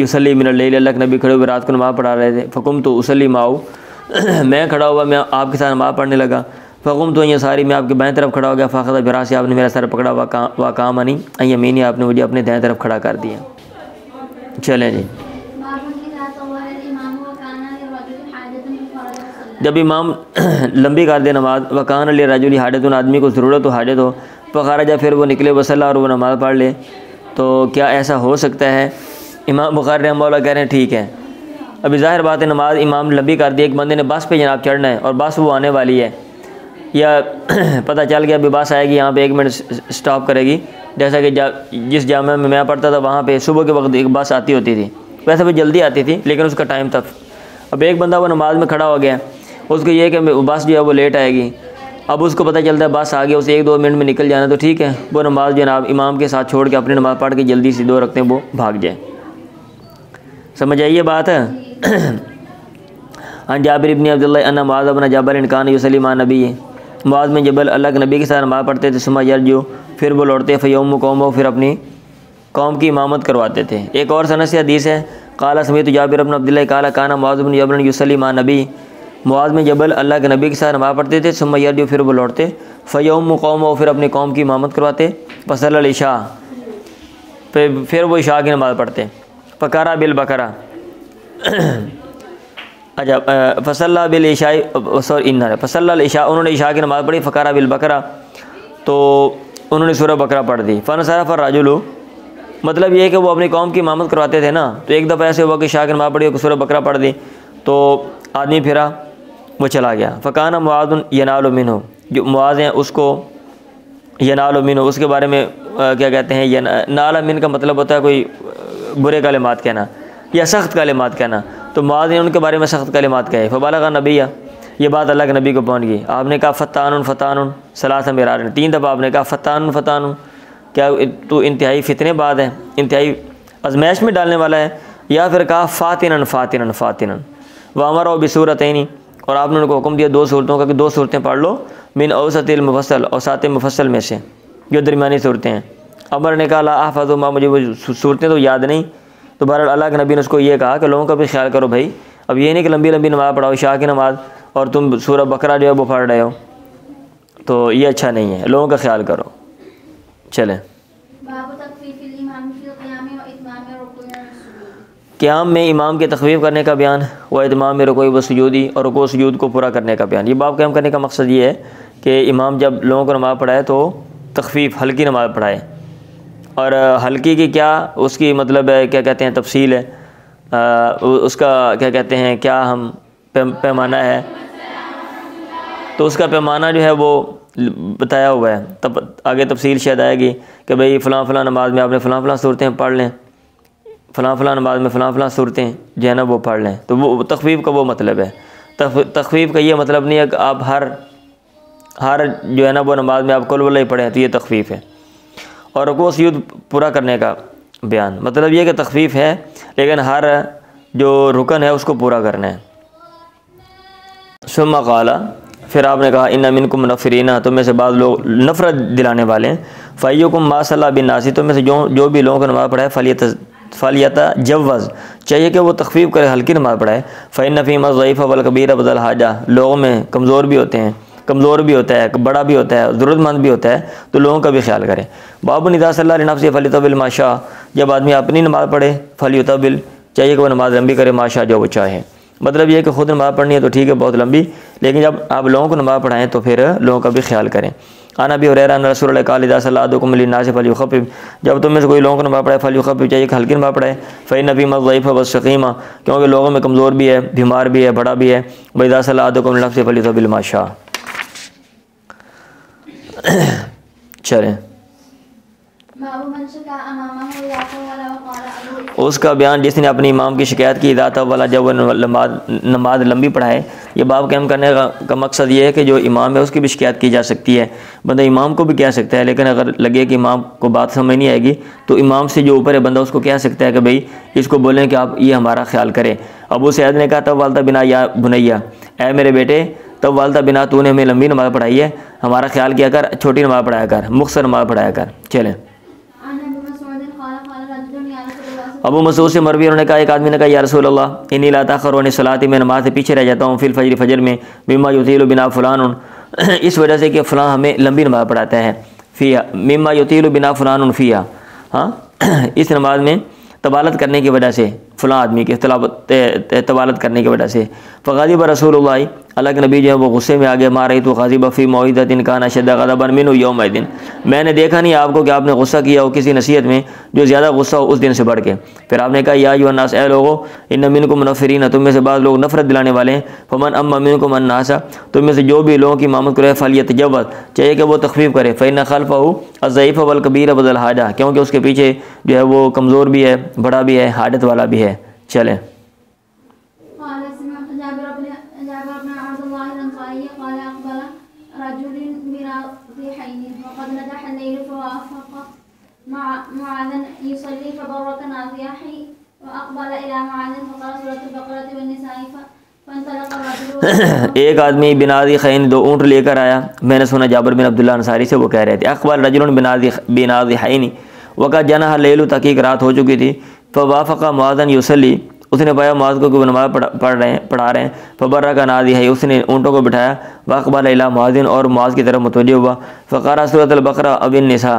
युसल्ली मिनल लैल, अल्लाह के नबी खड़े हुए रात को नमाज़ पढ़ा रहे थे। फ़कुम तो उसल्ली माऊ, मैं खड़ा हुआ, मैं आपके साथ नमाज़ पढ़ने लगा। फ़कुम तो ये सारी मैं आपके बाएं तरफ खड़ा हो गया। फ़ाख़ज़ बिरासी, आपने मेरा सर पकड़ा। वाकामनी यमीनी, आपने मुझे अपने दाएं तरफ खड़ा कर दिया। चलें जी। जब इमाम लंबी कर दे नमाज, वकान अली रजुली हाजतुन, आदमी को ज़रूरत हो, हाजत हो, फ़ख़रजा, फिर वो निकले। वसल्ला, और वो नमाज़ पढ़ ले, तो क्या ऐसा हो सकता है? इमाम बुखारी रहमतुल्लाह कह रहे हैं ठीक है। अभी ज़ाहिर बात है नमाज इमाम लंबी कर दी, एक बंदे ने बस पे जनाब चढ़ना है और बस वो आने वाली है, या पता चल गया अभी बस आएगी, यहाँ पे 1 मिनट स्टॉप करेगी। जैसा कि जिस जामे में मैं पढ़ता था वहाँ पे सुबह के वक्त एक बस आती होती थी, वैसे भी जल्दी आती थी लेकिन उसका टाइम था। अब एक बंदा वो नमाज में खड़ा हो गया, उसको ये कि बस जो है वो लेट आएगी, अब उसको पता चलता है बस आ गया, उसे 1-2 मिनट में निकल जाना, तो ठीक है वो नमाज जनाब इमाम के साथ छोड़ के अपनी नमाज़ पढ़ के जल्दी से 2 रखते हैं वो भाग जाए। समझ आइए बात है। हाँ, जाबिर इब्न अब्दुल्लाह अन्ना मुआज़ इब्न जबल कान युसल्ली मा नबी, मुआज़ में जबल अल्लाह के नबी के साथ नमाज़ पढ़ते थे। सुम्मा यरजू, फिर वो लौटते। फ़यौम कौम, फिर अपनी कौम की इमामत करवाते थे। एक और सनद से हदीस है, काला समीत जाबिर इब्न अब्दुल्लाह काला काना मुआज़ इब्न जबल युसल्ली मा नबी, मुआज़ में जबल अल्लाह के नबी के साथ नमाज़ पढ़ते थे। सुम्मा यरजू, फिर वो लौटते। फ़यौम कौम, फिर अपनी कौम की इमामत करवाते। फसल इशा, फिर वो इशा की नमाज़ पढ़ते। फ़करा बिल बकरा, अच्छा फसल्ला बिल इशा, सॉरी इन्ना फसल्ला इशा, उन्होंने इशा की नमाज़ पढ़ी। फ़करा बिल बकरा, तो उन्होंने सूरह बकरा पढ़ दी। फ़नसरफ़ अर्रजुलु, मतलब ये है कि वो अपनी कौम की इमामत करवाते थे ना, तो एक दफ़ा ऐसे हुआ कि इशा की नमाज़ पढ़ी, सूरह बकरा पढ़ दी, तो आदमी फिरा, वो चला गया। फ़काना मुआज़ुन यनालु मिन्हु, जो मुआज़ हैं उसको यनालु मिन्हु, उसके बारे में क्या कहते हैं, नाला मिन का मतलब होता है कोई बुरे कलिमात कहना या सख्त कलिमात कहना, तो मुआज़ ने उनके बारे में सख्त कलिमात कहे। फ़बलग़ नबिया, ये बात अल्लाह के नबी को पहुँच गई। आपने कहा फ़त्तानुन फ़त्तानुन सलासा मिरार, 3 दफ़ा आपने कहा फ़त्तानुन फ़त्तानुन, क्या तो इंतहाई फितने बाद है, इंतहाई आज़माइश में डालने वाला है, या फिर कहा फ़ातिनन फ़ातिनन फ़ातिनन। वामरा बिसूरतैनी, और आपने उनको हुक्म दिया 2 सूरतों का कि 2 सूरतें पढ़ लो, मिन औसतिल मुफस्सल, औसात मुफस्सल में से, जो दरमियानी सूरतें हैं। अमर ने कहा ला अहफ़ज़ु मा, मुझे वो सूरतें तो याद नहीं। तो बहरहाल अल्लाह के नबी ने उसको ये कहा कि लोगों का भी ख्याल करो भाई, अब ये नहीं कि लंबी लंबी नमाज़ पढ़ाओ, शाह की नमाज़, और तुम सूरह बकरा जो है वो पढ़ रहे हो, तो ये अच्छा नहीं है, लोगों का ख्याल करो। चलें, क़याम में इमाम के तख़फ़ीफ़ करने का बयान, व इत्माम में रुकू व सुजूदी, और रुकू सुजूद को पूरा करने का बयान। ये बाब क़याम करने का मकसद ये है कि इमाम जब लोगों को नमाज़ पढ़ाए तो तख़फ़ीफ़, हल्की नमाज़ पढ़ाए, और हल्की की क्या उसकी मतलब है, क्या कहते हैं, तफसील है, उसका क्या कहते हैं, क्या हम पैमाना है, तो उसका पैमाना जो है वो बताया हुआ है। तब आगे तफसील शायद आएगी कि भाई फ़लाँ फ़लाँ नमाज में आपने फ़लाँ फ़लाँ सूरतें पढ़ लें, फ़लाँ फ़लाँ नमाज में फ़लाँ फ़लाँ सूरतें जो है ना वो पढ़ लें, तो वो तख़फ़ीफ़ का वो मतलब है। तख़फ़ीफ़ का ये मतलब नहीं है कि आप हर जो है ना वो नमाज में आप कुल वल्लाह ही पढ़ें, तो ये तख़फ़ीफ़ है। और रुकू सुजूद पूरा करने का बयान, मतलब ये कि तख़फ़ीफ़ है लेकिन हर जो रुकन है उसको पूरा करना है। सुम्मा क़ाला, फिर आपने कहा इन्ना मिनकुम मुनफ़्फ़िरीना, तुम में से बाद लोग नफ़रत दिलाने वाले हैं। फ़य्युकुम मा सल्ला बिन नासी, तुम में से जो भी लोगों को नमाज़ पढ़ाए फ़लियता जव्वज़, चाहिए कि वो तख़फ़ीफ़ करे, हल्की नमाज़ पढ़ाए। फ़इन्न फ़ीमा ज़ईफ़ वल कबीर बदल हाजा, लोगों में कमज़ोर भी होते हैं, कमज़ोर भी होता है, बड़ा भी होता है, ज़रूरतमंद भी होता है, तो लोगों का भी ख्याल करें। बाबु निदा सल्ला लिनफ़्सिही फ़लियुतिल माशा, जब आदमी अपनी नमाज़ पढ़े फ़लियुतिल, चाहिए कि वह नमाज़ लंबी करे, माशा जो वो चाहे। मतलब ये कि ख़ुद नमाज़ पढ़नी है तो ठीक है बहुत लंबी, लेकिन जब आप लोगों को नमाज़ पढ़ाएँ तो फिर लोगों का भी ख्याल करें। आना भी हुरैरा अन्ना रसूलुल्लाह क़ाल इज़ा सल्ला अहदुकुम लिन्नासि फ़लयुख़फ़िफ़, जब तुम में से कोई लोगों को नमाज़ पढ़ाए फ़लयुख़फ़िफ़, चाहिए कि हल्की नमाज़ पढ़ाए। फ़इन्न फ़ीमा ज़ईफ़ वस्सक़ीमा, क्योंकि लोगों में कमज़ोर भी है, बीमार भी है, बड़ा भी है। व इज़ा सल्ला अहदुकुम लिनफ़्सिही फ़लयुतिल माशा। चलें, उसका बयान जिसने अपने इमाम की शिकायत की दाता वाला, जब वह नमाज लंबी पढ़ाए। ये बाब क़याम करने का मकसद ये है कि जो इमाम है उसकी भी शिकायत की जा सकती है, बंदा इमाम को भी कह सकता है, लेकिन अगर लगे कि इमाम को बात समझ नहीं आएगी तो इमाम से जो ऊपर है बंदा उसको कह सकता है कि भाई इसको बोलें कि आप ये हमारा ख्याल करें। अबू सैद ने कहा तब वालदा बिना या बुनैया, ऐ मेरे बेटे, तब वालदा बिना तूने हमें लंबी नमाज़ पढ़ाई है, हमारा ख्याल किया कर, छोटी नमाज़ पढ़ाया कर, मुख्तसर नमाज़ पढ़ाया कर। चलें, अबू मसूद से मरवी, उन्होंने कहा एक आदमी ने कहा या रसूल अल्लाह इन्नी ला ताख़िरू सलाती, मैं नमाज से पीछे रह जाता हूँ, फिल फजर, फजर में, मिम्मा युतीलु बिना फ़ुलान, इस वजह से कि फ़लाँ हमें लंबी नमाज़ पढ़ाता है, फ़िया मिम्मा युतीलु बिना फ़ुलान फ़िया, हाँ इस नमाज में तबालत करने की वजह से, फ़लाँ आदमी की तबालत करने की वजह से। फ़ग़ाज़िब रसूलुल्लाह, अल्लाह के नबी जो है वो गुस्से में आ गया। मा रअयतु ग़ाज़िबा फ़ी मौइज़तिन कान अशद्द ग़ज़बन मिन्हु यौमइज़िन, मैंने देखा नहीं आपको कि आपने गुस्सा किया हो किसी नसीहत में जो ज़्यादा गुस्सा हो उस दिन से बढ़ के। फिर आपने कहा या अय्युहन नास, ऐ लोगो, इन्न मिनकुम मुनफ़्फ़िरीन, तुम में से बाद लोग नफ़रत दिलाने वाले हैं। फ़मन अम्मा मिनकुम अन्नासा, तुम में से जो भी लोगों की इमामत करे फ़लियतजव्वज़, चाहिए कि वो तख़फ़ीफ़ करे। फ़इन्न ख़ल्फ़हु अज़्ज़ईफ़ वल कबीर बदल हाजा, क्योंकि उसके पीछे जो है वो कमज़ोर भी है, बड़ा भी है, हाजत वाला भी है। चलें, एक आदमी बिनादी खैन 2 ऊँट लेकर आया। मैंने सुना जाबिर बिन अब्दुल्लाह अंसारी से वो कह रहे थे अक़बल रजुलन बिनादी खैनी वक़ा जना लेलु, तकीक रात हो चुकी थी। फ़वाफ़क़ा मुआज़न युसल्ली, उसने पाया मुआज़ को कि नमाज़ पढ़ा रहे हैं। फ़बर्रा का नादी है, उसने ऊँटों को बिठाया। वक़बल इला मुआज़िन, और मुआज़ की तरफ मुतवज्जह हुआ। फ़क़रा सूरतुल बक़रा अव निसा,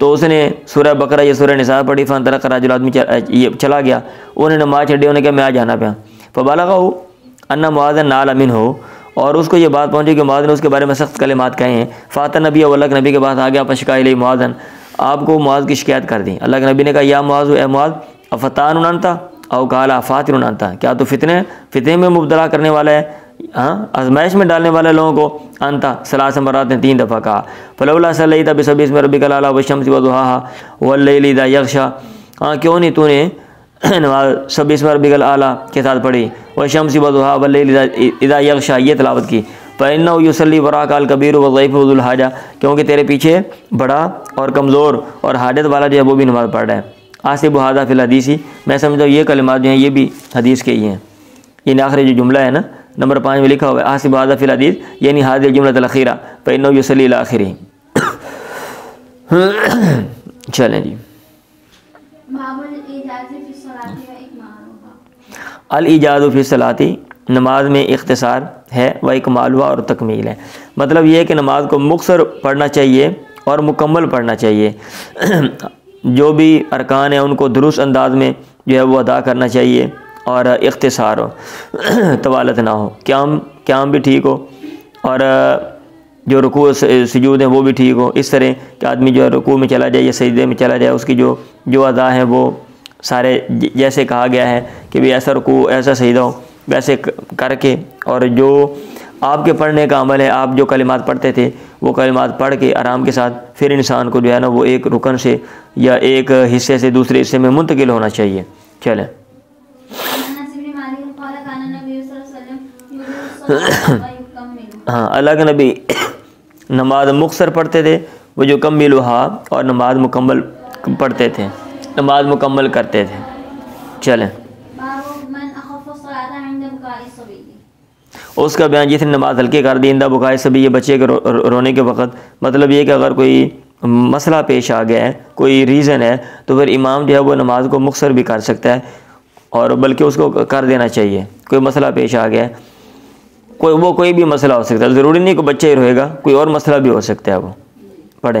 तो उसने सूरह बकरा या सूरह निसा पढ़ी, फ़न तरक रजुल आदमी ये चला गया, उन्हें नमाज छड़ी, उन्हें क्या मैं आ जाना पाया। फ़बलग़हु अन्ना मुआज़न नाल अमिन हो, और उसको ये बात पहुँची कि मुआज़ ने उसके बारे में सख्त कलिमात कहे हैं। फ़ात नबी वल्लक नबी के पास आ गया, फशका इलैहि मुआज़न, आपको मुआज़ की शिकायत कर दी। अल्लाह के नबी ने कहा या मुआज़ ए मुआज़ अफ़तानुन अंता औ काला फ़ातिनुन अंता, क्या तो फितने में मुब्तला करने वाला है, हाँ आजमाइश में डालने वाले लोगों को। अंता सलास मरात ने 3 दफ़ा कहा। फलौला सल्लैता बिसब्बिस्मि रब्बिकल आला वश्शम्सि वदुहाहा वल्लैलि इज़ा यग़शा, हाँ क्यों नहीं तूने नमाज सब्बिस्मि रब्बिकल आला के साथ पढ़ी, वश्शम्सि वदुहाहा वल्लैलि इज़ा यग़शा ये तिलावत की। फ़इन्नहु युसल्ली वराकल कबीर व ज़ईफ़ु ज़ुल हाजा, क्योंकि तेरे पीछे बड़ा और कमज़ोर और हाजत वाला जो है वो भी नमाज़ पढ़ रहा है। आसिबु हाज़ा फ़िल हदीसी, मैं समझता हूँ ये कलिमात जो हैं ये भी हदीस के ही हैं। ये आखिरी जो जुमला है ना नंबर 5 में लिखा हुआ है आसिबु हाज़ा फ़िल हदीस, यानी हाज़िल जुमलतुल अख़ीरा फ़इन्नहु युसल्ली इला आख़िरी। चलें जी। अल इजाज़ु फ़ी सलाती, नमाज में इख्तिसार है, व इकमालुहा और तकमील है। मतलब ये है कि नमाज को मुख्तसर पढ़ना चाहिए और मुकम्मल पढ़ना चाहिए। जो भी अरकान है उनको दुरुस्त अंदाज में जो है वो अदा करना चाहिए, और इख्तिसार हो, तवालत ना हो, क़याम भी ठीक हो, और जो रुकू सुजूद हैं वो भी ठीक हो। इस तरह कि आदमी जो है रुकू में चला जाए या सजदे में चला जाए, उसकी जो अदा है वो सारे जैसे कहा गया है कि भी ऐसा रुकू ऐसा सजदा हो वैसे करके, और जो आपके पढ़ने का अमल है, आप जो कलिमात पढ़ते थे वो कलिमात पढ़ के आराम के साथ फिर इंसान को जो है ना वो एक रुकन से या एक हिस्से से दूसरे हिस्से में मुंतकिल होना चाहिए। चलें। हाँ अल्लाह के नबी नमाज मुख्तसर पढ़ते थे, वो जो कम्मिलुहा, और नमाज मुकम्मल पढ़ते थे, नमाज मुकम्मल करते थे। चलें। उसका बयान जिसने नमाज हल्की कर दी इंदा बुकाए सभी, ये बच्चे के रोने के वक़्त, मतलब ये कि अगर कोई मसला पेश आ गया है, कोई रीज़न है, तो फिर इमाम जो है वो नमाज को मुख्तसर भी कर सकता है, और बल्कि उसको कर देना चाहिए। कोई मसला पेश आ गया है, कोई भी मसला हो सकता है, ज़रूरी नहीं कोई बच्चा ही रहेगा, कोई और मसला भी हो सकता है, वो पढ़े।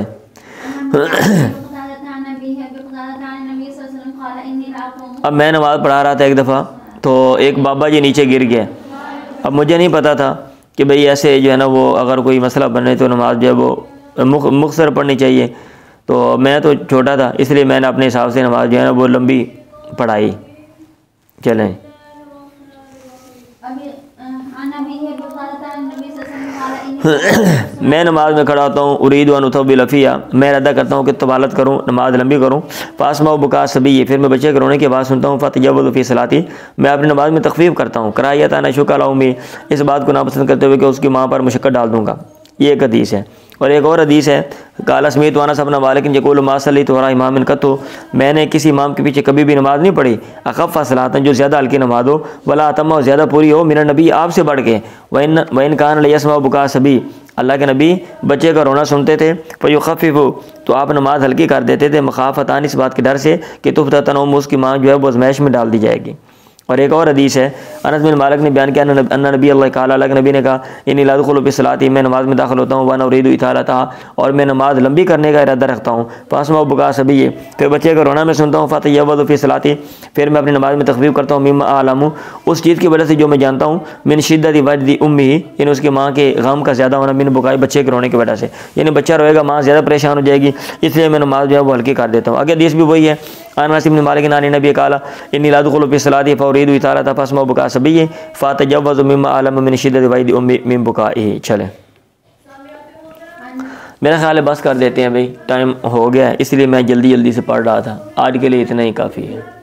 अब मैं नमाज़ पढ़ा रहा था एक दफ़ा, तो एक बाबा जी नीचे गिर गए। अब मुझे नहीं पता था कि भाई ऐसे जो है ना वो अगर कोई मसला बने तो नमाज जो है वो मुख्तसर पढ़नी चाहिए। तो मैं तो छोटा था, इसलिए मैंने अपने हिसाब से नमाज जो है ना वो लंबी पढ़ाई। चलें। मैं नमाज में खड़ा होता हूँ, उरीद व नुतव्विल फ़ीहा, मैं इरादा करता हूँ कि तवालत करूँ, नमाज लंबी करूँ। फास्माउ बुका सभी, फिर मैं बच्चे के रोने की आवाज़ सुनता हूँ। फ़तजव्वज़ु फ़ी सलाती, मैं अपनी नमाज में तख़फ़ीफ़ करता हूँ। कराहियत अन अशुक्का अला उम्मी, इस बात को नापसंद करते हुए कि उसकी माँ पर मुशक्क़त डाल दूँगा। ये एक हदीस है। और एक और हदीस है, काला समीत वाना सबना मालिक यक़ूलु मा सल्लैतु अला इमामिन क़त्तु, मैंने किसी इमाम के पीछे कभी भी नमाज़ नहीं पढ़ी। अख़फ़्फ़ सलातन, जो ज़्यादा हल्की नमाज हो, वला अतम्मा, ज़्यादा पूरी हो, मिनन नबी, आपसे बढ़ के। वइन कान लयस्मा बुका सभी, अल्लाह के नबी बच्चे का रोना सुनते थे। फ़युख़फ़्फ़िफ़ु, तो आप नमाज हल्की कर देते थे। मख़ाफ़तन, इस बात के डर से कि तुफ़्ततन उम्मुहु, उसकी माँ जो है वो आज़माइश में डाल दी जाएगी। और एक और हदीस है, अनस बिन मालिक ने बयान किया, अन्ना नबी अल्लाह के नबी ने कहा, इन्नी ला अदख़ुलु फ़ी सलाती, मैं नमाज में दाखिल होता हूँ, व उरीदु इतालतहा, और मैं नमाज लंबी करने का इरादा रखता हूँ। फ़ास्माउ बुका सभी, फिर बच्चे का रोना मैं सुनता हूँ। फ़तयव्वज़ु फ़ी सलाती, फिर मैं अपनी नमाज में तख़फ़ीफ़ करता हूँ। मिम्मा आलमु, उस चीज़ की वजह से जो मैं जानता हूँ। मिन शिद्दति वजदी उम्मी, यानी उसकी माँ के गम का ज़्यादा होना। मिन बुकाई, बच्चे के रोने की वजह से, यानी बच्चा रोएगा माँ ज़्यादा परेशान हो जाएगी, इसलिए मैं नमाज जो है वो हल्की कर देता हूँ। आगे हदीस भी वही है, अनस बिन मालिक नानी नबी काला, इन्नी ला अदख़ुलु फ़ी सलाती फ़उरीदु इतालतहा फ़ास्माउ बुका सभी, फ़तजव्वज़ु मिम्मा आलमु मिन शिद्दति वजदी उम्मी मिन बुकाइही। चले, मेरा ख्याल है बस कर देते हैं भाई, टाइम हो गया है, इसलिए मैं जल्दी से पढ़ रहा था। आज के लिए इतना ही काफ़ी है।